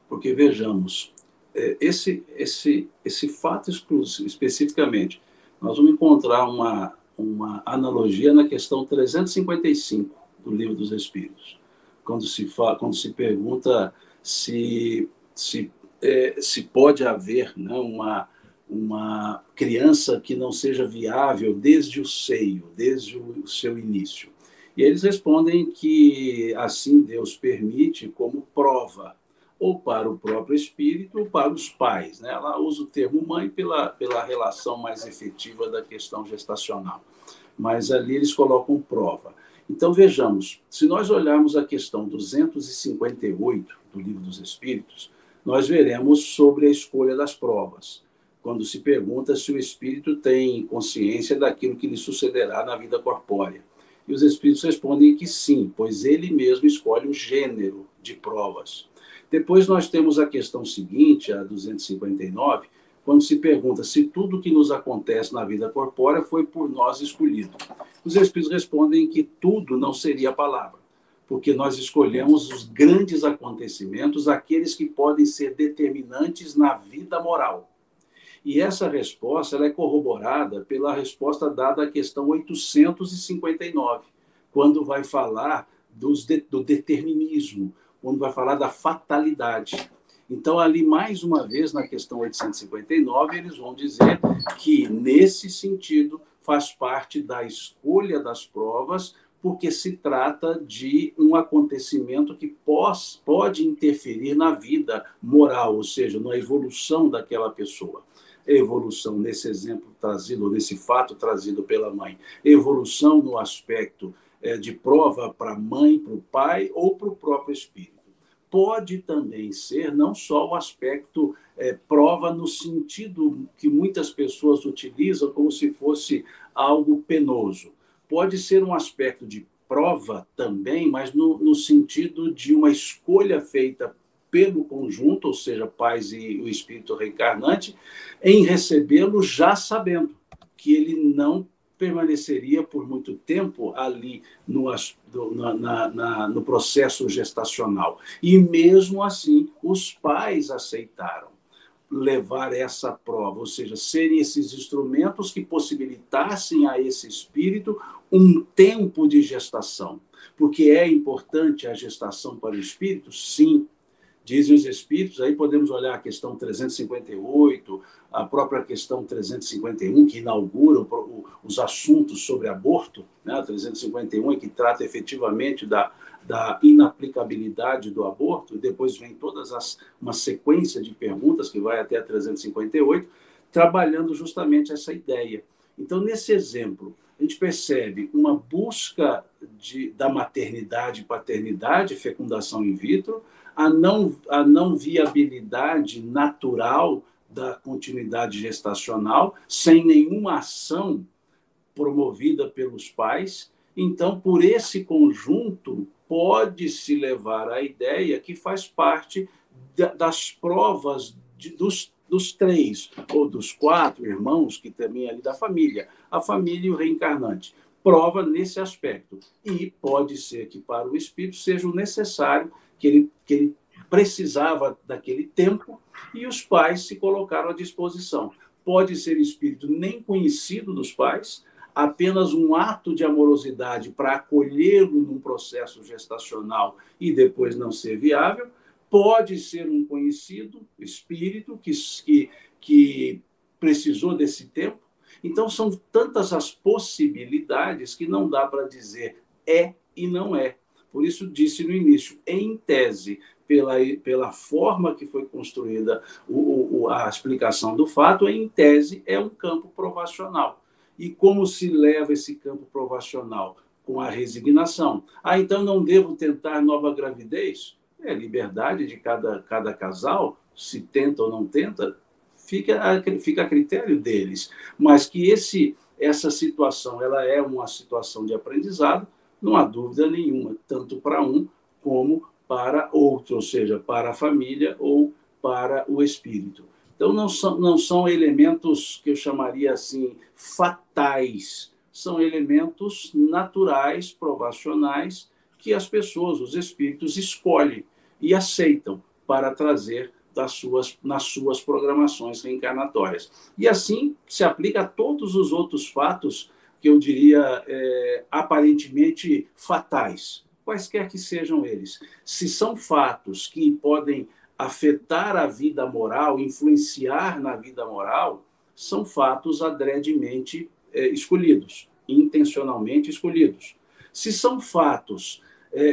Porque, vejamos, esse fato especificamente, nós vamos encontrar uma analogia na questão 355 do Livro dos Espíritos, quando se pergunta se pode haver, né, uma criança que não seja viável desde o seio, desde o seu início. E eles respondem que assim Deus permite como prova, ou para o próprio espírito, ou para os pais, né? Ela usa o termo mãe pela relação mais efetiva da questão gestacional. Mas ali eles colocam prova. Então, vejamos, se nós olharmos a questão 258 do Livro dos Espíritos, nós veremos sobre a escolha das provas, quando se pergunta se o espírito tem consciência daquilo que lhe sucederá na vida corpórea. E os espíritos respondem que sim, pois ele mesmo escolhe o gênero de provas. Depois nós temos a questão seguinte, a 259, quando se pergunta se tudo que nos acontece na vida corpórea foi por nós escolhido. Os espíritos respondem que tudo não seria a palavra, porque nós escolhemos os grandes acontecimentos, aqueles que podem ser determinantes na vida moral. E essa resposta ela é corroborada pela resposta dada à questão 859, quando vai falar do determinismo, quando vai falar da fatalidade. Então, ali, mais uma vez, na questão 859, eles vão dizer que, nesse sentido, faz parte da escolha das provas, porque se trata de um acontecimento que pode interferir na vida moral, ou seja, na evolução daquela pessoa. Evolução, nesse exemplo trazido, nesse fato trazido pela mãe. Evolução no aspecto de prova para a mãe, para o pai ou para o próprio espírito. Pode também ser não só o aspecto prova no sentido que muitas pessoas utilizam como se fosse algo penoso. Pode ser um aspecto de prova também, mas no sentido de uma escolha feita pelo conjunto, ou seja, pais e o espírito reencarnante, em recebê-lo já sabendo que ele não permaneceria por muito tempo ali no processo gestacional. E mesmo assim, os pais aceitaram levar essa prova, ou seja, serem esses instrumentos que possibilitassem a esse espírito um tempo de gestação. Porque é importante a gestação para o espírito? Sim. Dizem os espíritos, aí podemos olhar a questão 358, a própria questão 351, que inaugura os assuntos sobre aborto, né? A 351 é que trata efetivamente da inaplicabilidade do aborto, e depois vem uma sequência de perguntas que vai até a 358, trabalhando justamente essa ideia. Então, nesse exemplo, a gente percebe uma busca da maternidade, paternidade, fecundação in vitro, a não viabilidade natural da continuidade gestacional, sem nenhuma ação promovida pelos pais. Então, por esse conjunto, pode-se levar à ideia que faz parte das provas dos 3 ou dos 4 irmãos que também ali da família, a família e o reencarnante. Prova nesse aspecto. E pode ser que para o espírito seja o necessário que ele precisava daquele tempo e os pais se colocaram à disposição. Pode ser espírito nem conhecido dos pais, apenas um ato de amorosidade para acolhê-lo num processo gestacional e depois não ser viável. Pode ser um conhecido espírito que precisou desse tempo. Então, são tantas as possibilidades que não dá para dizer é e não é. Por isso, disse no início, em tese, pela forma que foi construída a explicação do fato, em tese, é um campo provacional. E como se leva esse campo provacional? Com a resignação. Então não devo tentar nova gravidez? É liberdade de cada casal, se tenta ou não tenta, fica a critério deles. Mas que essa situação ela é uma situação de aprendizado, não há dúvida nenhuma, tanto para um como para outro, ou seja, para a família ou para o espírito. Então, não são elementos que eu chamaria assim fatais, são elementos naturais, provacionais, que as pessoas, os espíritos, escolhem e aceitam para trazer nas suas programações reencarnatórias. E assim se aplica a todos os outros fatos que eu diria aparentemente fatais, quaisquer que sejam eles. Se são fatos que podem afetar a vida moral, influenciar na vida moral, são fatos adredemente escolhidos, intencionalmente escolhidos. Se são fatos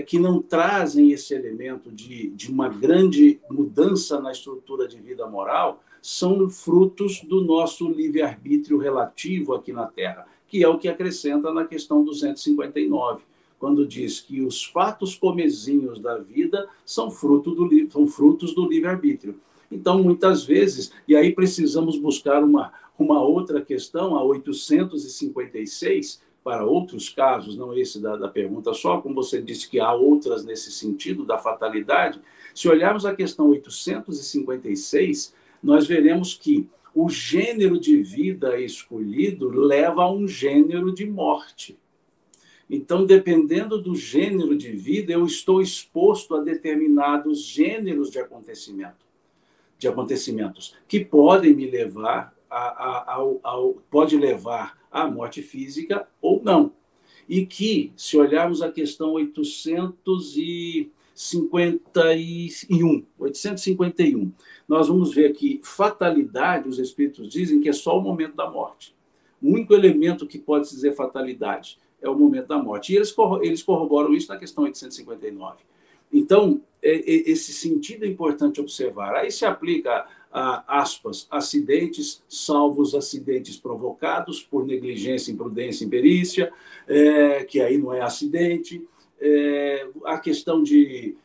que não trazem esse elemento de uma grande mudança na estrutura de vida moral, são frutos do nosso livre-arbítrio relativo aqui na Terra, que é o que acrescenta na questão 259, quando diz que os fatos comezinhos da vida são frutos do livre-arbítrio. Então, muitas vezes, e aí precisamos buscar uma outra questão, a 856, para outros casos, não esse da pergunta só, como você disse que há outras nesse sentido da fatalidade. Se olharmos a questão 856, nós veremos que o gênero de vida escolhido leva a um gênero de morte. Então, dependendo do gênero de vida, eu estou exposto a determinados gêneros de acontecimentos que podem me levar pode levar à morte física ou não. E que, se olharmos a questão 851, nós vamos ver que fatalidade, os espíritos dizem que é só o momento da morte. O único elemento que pode se dizer fatalidade é o momento da morte. E eles corroboram isso na questão 859. Então, esse sentido é importante observar. Aí se aplica aspas, acidentes, salvo os acidentes provocados por negligência, imprudência, imperícia, que aí não é acidente, a questão de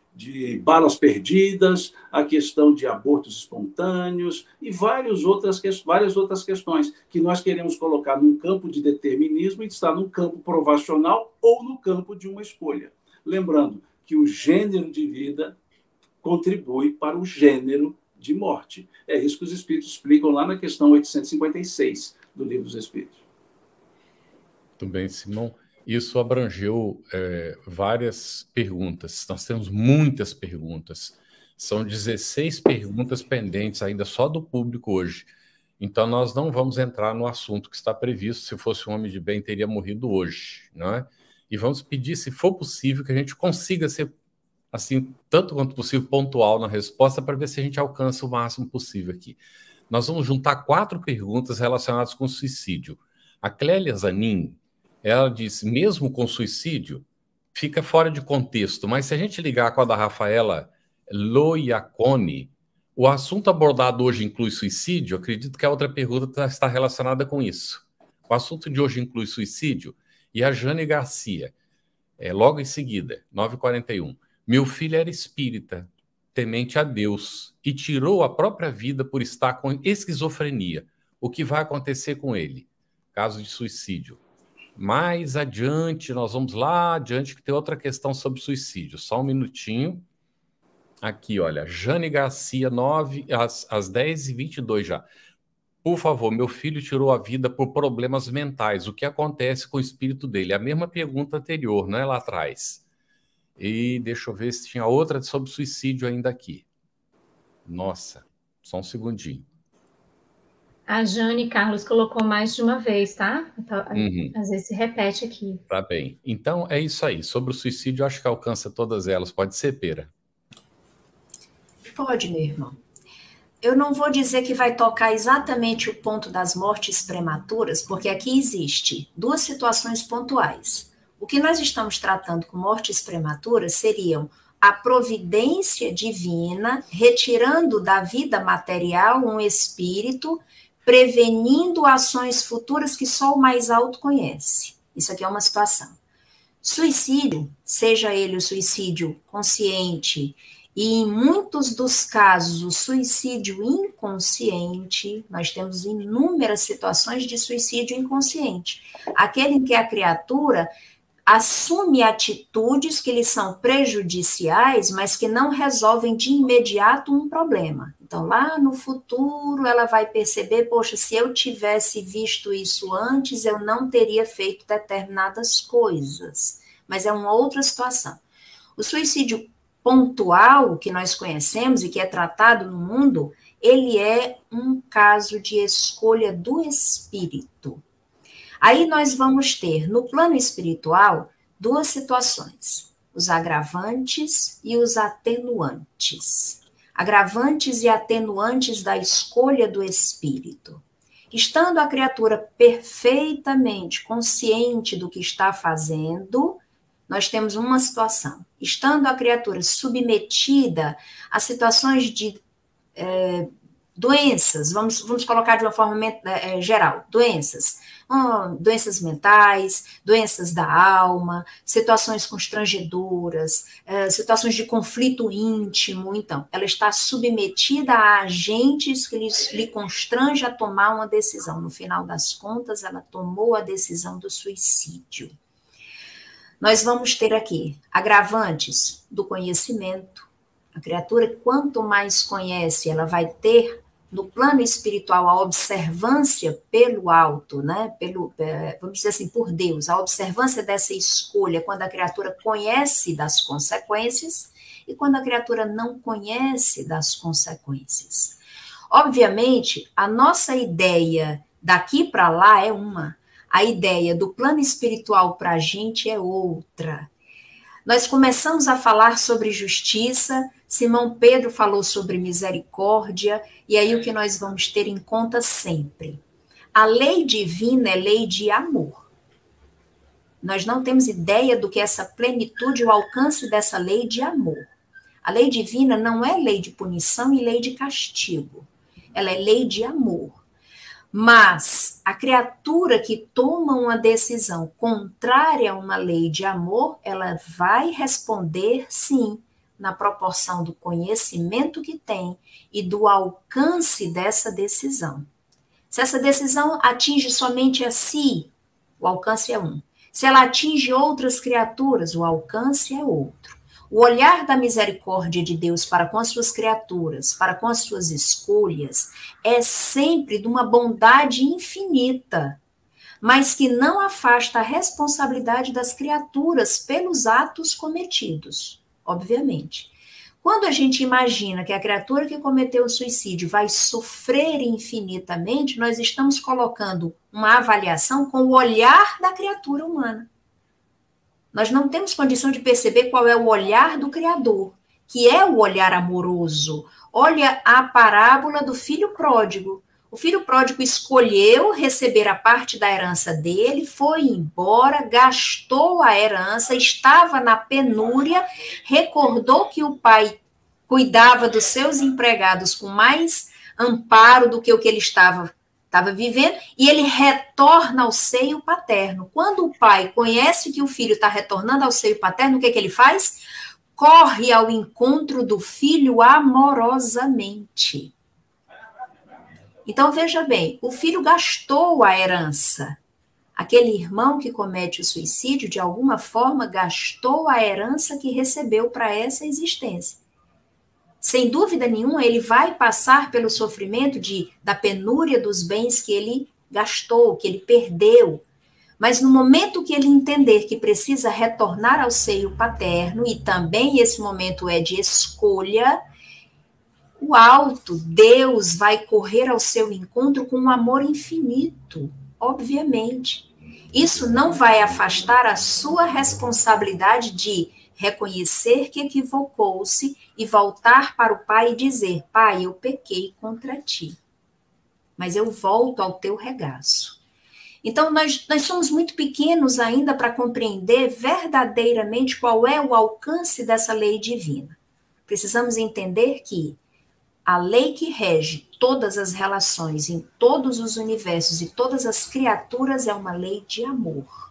balas perdidas, a questão de abortos espontâneos e várias outras questões que nós queremos colocar num campo de determinismo e está num campo provacional ou no campo de uma escolha. Lembrando que o gênero de vida contribui para o gênero de morte. É isso que os espíritos explicam lá na questão 856 do Livro dos Espíritos. Muito bem, Simão. Isso abrangeu várias perguntas. Nós temos muitas perguntas. São 16 perguntas pendentes ainda só do público hoje. Então, nós não vamos entrar no assunto que está previsto. Se fosse um homem de bem, teria morrido hoje, não é? E vamos pedir, se for possível, que a gente consiga ser, assim, tanto quanto possível, pontual na resposta, para ver se a gente alcança o máximo possível aqui. Nós vamos juntar 4 perguntas relacionadas com suicídio. A Clélia Zanin, ela disse, mesmo com suicídio, fica fora de contexto, mas se a gente ligar com a da Rafaela Loiacone, o assunto abordado hoje inclui suicídio? Acredito que a outra pergunta está relacionada com isso. O assunto de hoje inclui suicídio? E a Jane Garcia, logo em seguida, 9h41, meu filho era espírita, temente a Deus, e tirou a própria vida por estar com esquizofrenia. O que vai acontecer com ele? Caso de suicídio. Mais adiante, nós vamos lá adiante, que tem outra questão sobre suicídio. Só um minutinho. Aqui, olha, Jane Garcia, às 10h22 já. Por favor, meu filho tirou a vida por problemas mentais. O que acontece com o espírito dele? A mesma pergunta anterior, não é lá atrás. E deixa eu ver se tinha outra sobre suicídio ainda aqui. Nossa, só um segundinho. A Jane Carlos colocou mais de uma vez, tá? Às vezes se repete aqui. Tá bem. Então, é isso aí. Sobre o suicídio, acho que alcança todas elas. Pode ser, Pera? Pode, meu irmão. Eu não vou dizer que vai tocar exatamente o ponto das mortes prematuras, porque aqui existe duas situações pontuais. O que nós estamos tratando com mortes prematuras seriam a providência divina, retirando da vida material um espírito, prevenindo ações futuras que só o mais alto conhece. Isso aqui é uma situação. Suicídio, seja ele o suicídio consciente, e em muitos dos casos o suicídio inconsciente, nós temos inúmeras situações de suicídio inconsciente. Aquele em que a criatura assume atitudes que lhe são prejudiciais, mas que não resolvem de imediato um problema. Então, lá no futuro, ela vai perceber, poxa, se eu tivesse visto isso antes, eu não teria feito determinadas coisas. Mas é uma outra situação. O suicídio pontual, que nós conhecemos e que é tratado no mundo, ele é um caso de escolha do espírito. Aí nós vamos ter, no plano espiritual, duas situações, os agravantes e os atenuantes. Agravantes e atenuantes da escolha do espírito. Estando a criatura perfeitamente consciente do que está fazendo, nós temos uma situação. Estando a criatura submetida a situações de doenças, vamos colocar de uma forma geral, doenças mentais, doenças da alma, situações constrangedoras, situações de conflito íntimo. Então, ela está submetida a agentes que lhe constrange a tomar uma decisão. No final das contas, ela tomou a decisão do suicídio. Nós vamos ter aqui agravantes do conhecimento. A criatura, quanto mais conhece, ela vai ter, no plano espiritual, a observância pelo alto, né? Vamos dizer assim, por Deus, a observância dessa escolha, quando a criatura conhece das consequências e quando a criatura não conhece das consequências. Obviamente, a nossa ideia daqui para lá é uma. A ideia do plano espiritual para a gente é outra. Nós começamos a falar sobre justiça, Simão Pedro falou sobre misericórdia, e aí o que nós vamos ter em conta sempre? A lei divina é lei de amor. Nós não temos ideia do que é essa plenitude, o alcance dessa lei de amor. A lei divina não é lei de punição e lei de castigo. Ela é lei de amor. Mas a criatura que toma uma decisão contrária a uma lei de amor, ela vai responder, sim, na proporção do conhecimento que tem e do alcance dessa decisão. Se essa decisão atinge somente a si, o alcance é um. Se ela atinge outras criaturas, o alcance é outro. O olhar da misericórdia de Deus para com as suas criaturas, para com as suas escolhas, é sempre de uma bondade infinita, mas que não afasta a responsabilidade das criaturas pelos atos cometidos, obviamente. Quando a gente imagina que a criatura que cometeu o suicídio vai sofrer infinitamente, nós estamos colocando uma avaliação com o olhar da criatura humana. Nós não temos condição de perceber qual é o olhar do Criador, que é o olhar amoroso. Olha a parábola do filho pródigo. O filho pródigo escolheu receber a parte da herança dele, foi embora, gastou a herança, estava na penúria, recordou que o pai cuidava dos seus empregados com mais amparo do que o que ele estava vivendo, e ele retorna ao seio paterno. Quando o pai conhece que o filho está retornando ao seio paterno, o que ele faz? Corre ao encontro do filho amorosamente. Então, veja bem, o filho gastou a herança. Aquele irmão que comete o suicídio, de alguma forma, gastou a herança que recebeu para essa existência. Sem dúvida nenhuma, ele vai passar pelo sofrimento da penúria dos bens que ele gastou, que ele perdeu. Mas no momento que ele entender que precisa retornar ao seio paterno, e também esse momento é de escolha, o alto, Deus, vai correr ao seu encontro com um amor infinito, obviamente. Isso não vai afastar a sua responsabilidade de reconhecer que equivocou-se e voltar para o pai e dizer: pai, eu pequei contra ti, mas eu volto ao teu regaço. Então, nós somos muito pequenos ainda para compreender verdadeiramente qual é o alcance dessa lei divina. Precisamos entender que a lei que rege todas as relações em todos os universos e todas as criaturas é uma lei de amor.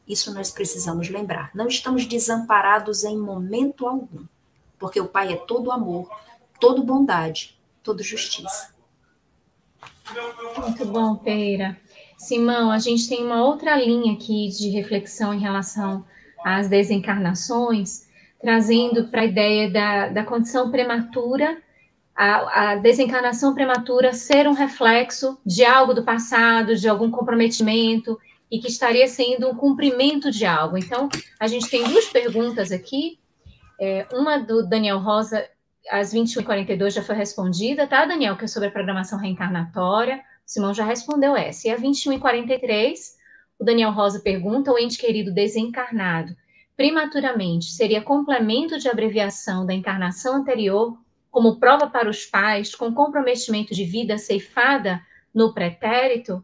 Isso nós precisamos lembrar. Não estamos desamparados em momento algum, porque o Pai é todo amor, todo bondade, todo justiça. Muito bom, Peira. Simão, a gente tem uma outra linha aqui de reflexão em relação às desencarnações, trazendo para a ideia da condição prematura, a desencarnação prematura ser um reflexo de algo do passado, de algum comprometimento, e que estaria sendo um cumprimento de algo. Então, a gente tem duas perguntas aqui, uma do Daniel Rosa, às 21h42 já foi respondida, tá, Daniel? Que é sobre a programação reencarnatória. O Simão já respondeu essa. E a 21h43, o Daniel Rosa pergunta: o ente querido desencarnado, prematuramente, seria complemento de abreviação da encarnação anterior, como prova para os pais, com comprometimento de vida ceifada no pretérito?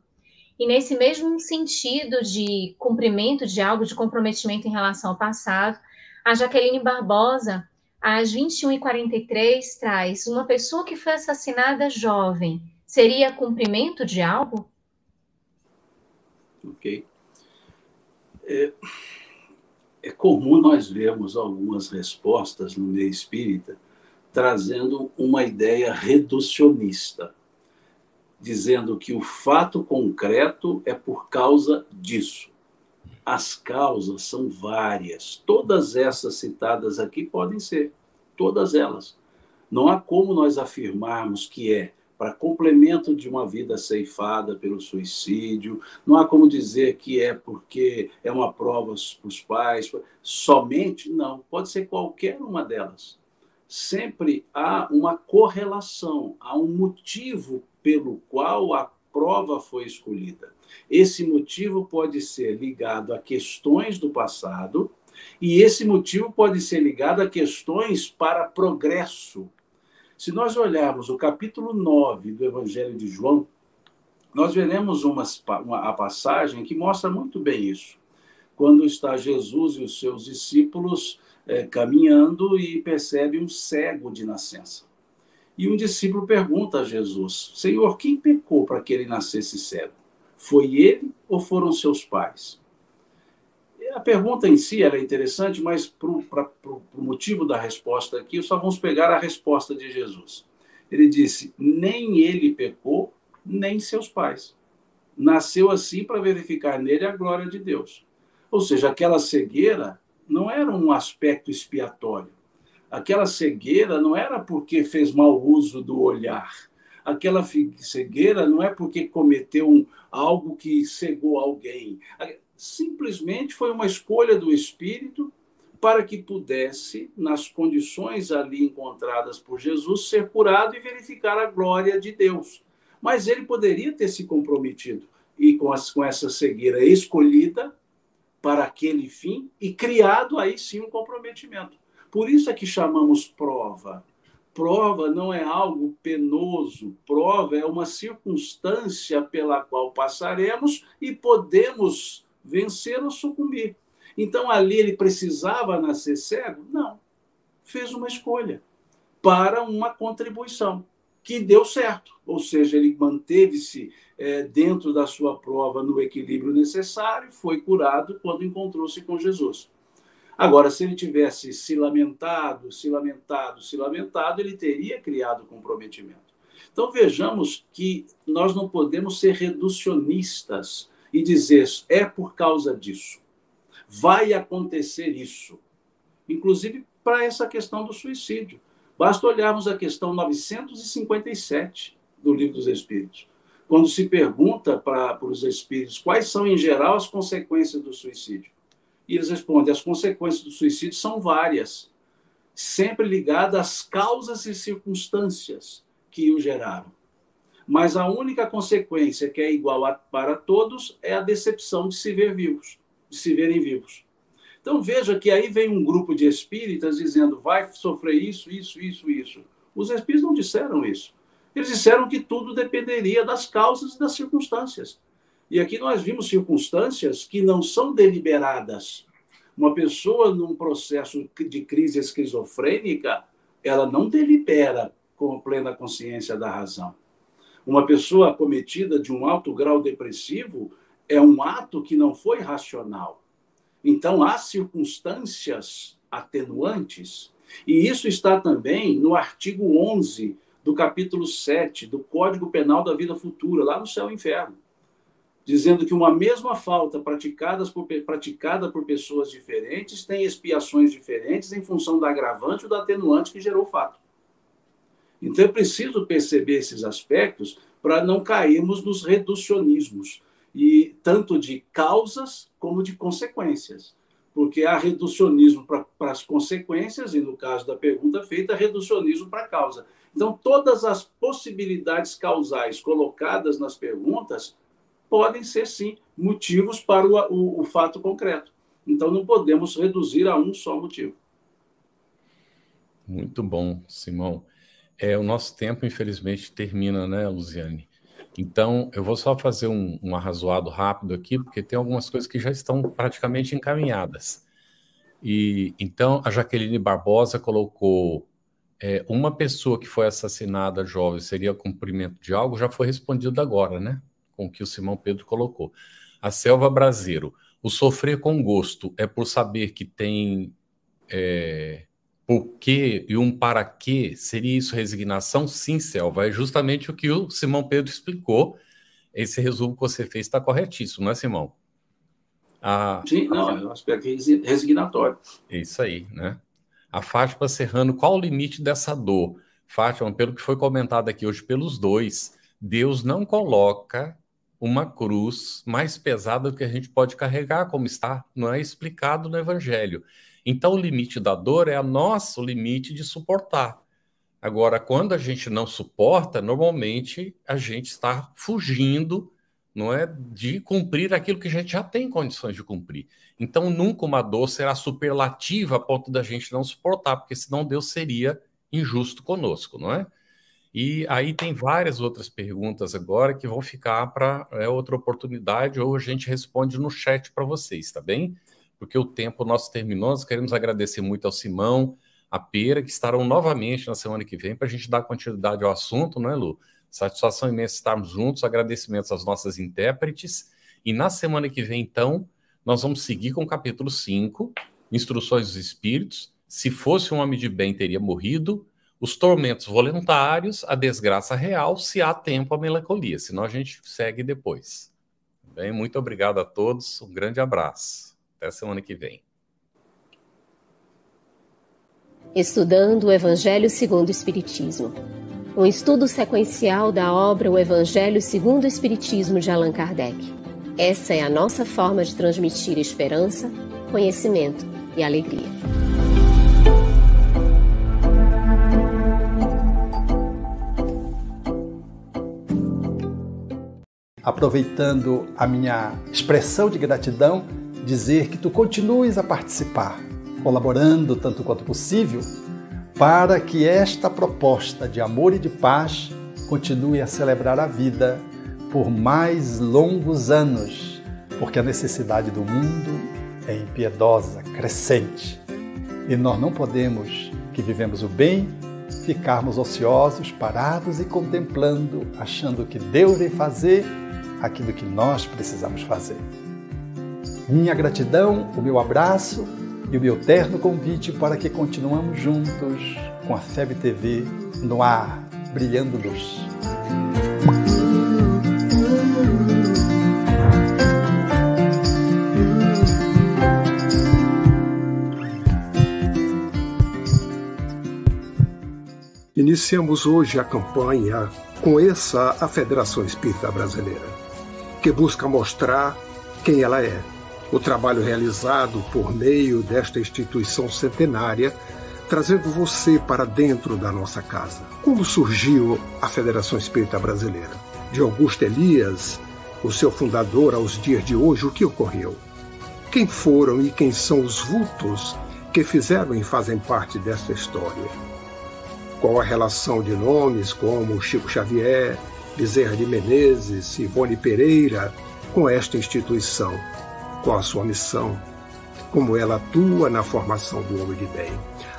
E nesse mesmo sentido de cumprimento de algo, de comprometimento em relação ao passado, a Jaqueline Barbosa, às 21h43, traz: uma pessoa que foi assassinada jovem, seria cumprimento de algo? Ok. É comum nós vermos algumas respostas no meio espírita trazendo uma ideia reducionista, dizendo que o fato concreto é por causa disso. As causas são várias. Todas essas citadas aqui podem ser. Todas elas. Não há como nós afirmarmos que é para complemento de uma vida ceifada pelo suicídio. Não há como dizer que é porque é uma prova para os pais. Somente, não. Pode ser qualquer uma delas. Sempre há uma correlação, há um motivo pelo qual a prova foi escolhida. Esse motivo pode ser ligado a questões do passado e esse motivo pode ser ligado a questões para progresso. Se nós olharmos o capítulo 9 do Evangelho de João, nós veremos a passagem que mostra muito bem isso. Quando está Jesus e os seus discípulos caminhando e percebe um cego de nascença. E um discípulo pergunta a Jesus: Senhor, quem pecou para que ele nascesse cego? Foi ele ou foram seus pais? A pergunta em si era interessante, mas para o motivo da resposta aqui, só vamos pegar a resposta de Jesus. Ele disse: nem ele pecou, nem seus pais. Nasceu assim para verificar nele a glória de Deus. Ou seja, aquela cegueira não era um aspecto expiatório. Aquela cegueira não era porque fez mau uso do olhar. Aquela cegueira não é porque cometeu algo que cegou alguém. Simplesmente foi uma escolha do Espírito para que pudesse, nas condições ali encontradas por Jesus, ser curado e verificar a glória de Deus. Mas ele poderia ter se comprometido e com essa cegueira escolhida para aquele fim e criado aí sim um comprometimento. Por isso é que chamamos prova. Prova não é algo penoso. Prova é uma circunstância pela qual passaremos e podemos vencer ou sucumbir. Então, ali ele precisava nascer cego? Não. Fez uma escolha para uma contribuição que deu certo. Ou seja, ele manteve-se dentro da sua prova no equilíbrio necessário, foi curado quando encontrou-se com Jesus. Agora, se ele tivesse se lamentado, ele teria criado comprometimento. Então, vejamos que nós não podemos ser reducionistas e dizer: é por causa disso, vai acontecer isso. Inclusive, para essa questão do suicídio. Basta olharmos a questão 957 do Livro dos Espíritos, quando se pergunta para os espíritos quais são, em geral, as consequências do suicídio. E eles respondem: as consequências do suicídio são várias, sempre ligadas às causas e circunstâncias que o geraram. Mas a única consequência que é igual para todos é a decepção de se ver vivos, de se verem vivos. Então veja que aí vem um grupo de espíritas dizendo vai sofrer isso, isso, isso, isso. Os espíritos não disseram isso. Eles disseram que tudo dependeria das causas e das circunstâncias. E aqui nós vimos circunstâncias que não são deliberadas. Uma pessoa num processo de crise esquizofrênica, ela não delibera com plena consciência da razão. Uma pessoa acometida de um alto grau depressivo é um ato que não foi racional. Então, há circunstâncias atenuantes. E isso está também no artigo 11 do capítulo 7 do Código Penal da Vida Futura, lá no Céu e Inferno, dizendo que uma mesma falta praticada por pessoas diferentes tem expiações diferentes em função da agravante ou da atenuante que gerou o fato. Então, é preciso perceber esses aspectos para não cairmos nos reducionismos, e tanto de causas como de consequências. Porque há reducionismo para as consequências, e no caso da pergunta feita, reducionismo para a causa. Então, todas as possibilidades causais colocadas nas perguntas podem ser, sim, motivos para o fato concreto. Então, não podemos reduzir a um só motivo. Muito bom, Simão. O nosso tempo, infelizmente, termina, né, Luziane? Então, eu vou só fazer um arrazoado rápido aqui, porque tem algumas coisas que já estão praticamente encaminhadas. E então, a Jaqueline Barbosa colocou uma pessoa que foi assassinada jovem seria cumprimento de algo, já foi respondido agora, né? Com o que o Simão Pedro colocou. A Selva Brasileiro, o sofrer com gosto é por saber que tem por quê e um para quê, seria isso resignação? Sim, Selva, é justamente o que o Simão Pedro explicou. Esse resumo que você fez está corretíssimo, não é, Simão? Sim, não, é um aspecto resignatório. Isso aí, né? A Fátima Serrano, qual o limite dessa dor? Fátima, pelo que foi comentado aqui hoje pelos dois, Deus não coloca uma cruz mais pesada do que a gente pode carregar, como está, não é explicado no Evangelho. Então, o limite da dor é o nosso limite de suportar. Agora, quando a gente não suporta, normalmente a gente está fugindo, não é, de cumprir aquilo que a gente já tem condições de cumprir. Então, nunca uma dor será superlativa a ponto da gente não suportar, porque senão Deus seria injusto conosco, não é? E aí tem várias outras perguntas agora que vão ficar para outra oportunidade, ou a gente responde no chat para vocês, tá bem? Porque o tempo nosso terminou. Nós queremos agradecer muito ao Simão, a Pera, que estarão novamente na semana que vem para a gente dar continuidade ao assunto, não é, Lu? Satisfação imensa estarmos juntos, agradecimentos às nossas intérpretes. E na semana que vem, então, nós vamos seguir com o capítulo 5, Instruções dos Espíritos. Se fosse um homem de bem, teria morrido. Os tormentos voluntários, a desgraça real, se há tempo, a melancolia. Senão a gente segue depois. Bem, muito obrigado a todos, um grande abraço. Até a semana que vem. Estudando o Evangelho segundo o Espiritismo. Um estudo sequencial da obra O Evangelho segundo o Espiritismo de Allan Kardec. Essa é a nossa forma de transmitir esperança, conhecimento e alegria. Aproveitando a minha expressão de gratidão, dizer que tu continues a participar, colaborando tanto quanto possível, para que esta proposta de amor e de paz continue a celebrar a vida por mais longos anos, porque a necessidade do mundo é impiedosa, crescente. E nós não podemos, que vivemos o bem, ficarmos ociosos, parados e contemplando, achando que Deus vem fazer aquilo que nós precisamos fazer. Minha gratidão, o meu abraço e o meu terno convite para que continuamos juntos com a FEB TV no ar, brilhando luz. Iniciamos hoje a campanha Conheça a Federação Espírita Brasileira, que busca mostrar quem ela é. O trabalho realizado por meio desta instituição centenária, trazendo você para dentro da nossa casa. Como surgiu a Federação Espírita Brasileira? De Augusto Elias, o seu fundador, aos dias de hoje, o que ocorreu? quem foram e quem são os vultos que fizeram e fazem parte desta história. Qual a relação de nomes como Chico Xavier, Bezerra de Menezes, Ivone Pereira com esta instituição? Qual a sua missão? Como ela atua na formação do homem de bem?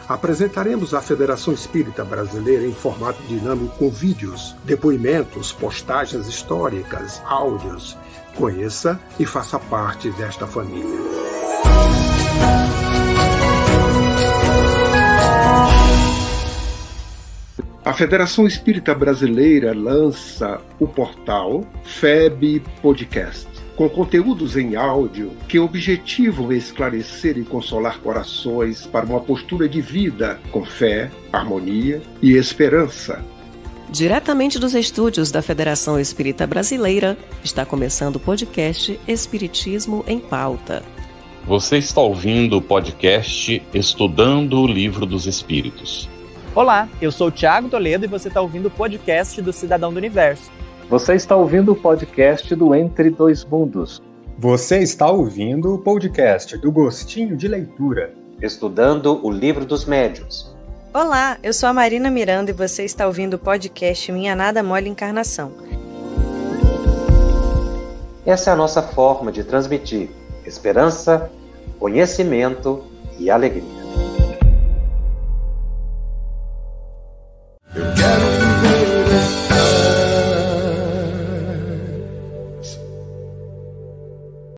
Apresentaremos a Federação Espírita Brasileira em formato dinâmico com vídeos, depoimentos, postagens históricas, áudios. Conheça e faça parte desta família. A Federação Espírita Brasileira lança o portal FEB Podcast, com conteúdos em áudio que objetivam esclarecer e consolar corações para uma postura de vida com fé, harmonia e esperança. Diretamente dos estúdios da Federação Espírita Brasileira, está começando o podcast Espiritismo em Pauta. Você está ouvindo o podcast Estudando o Livro dos Espíritos. Olá, eu sou o Thiago Toledo e você está ouvindo o podcast do Cidadão do Universo. Você está ouvindo o podcast do Entre Dois Mundos. Você está ouvindo o podcast do Gostinho de Leitura. Estudando o Livro dos Médiuns. Olá, eu sou a Marina Miranda e você está ouvindo o podcast Minha Nada Mole Encarnação. Essa é a nossa forma de transmitir esperança, conhecimento e alegria.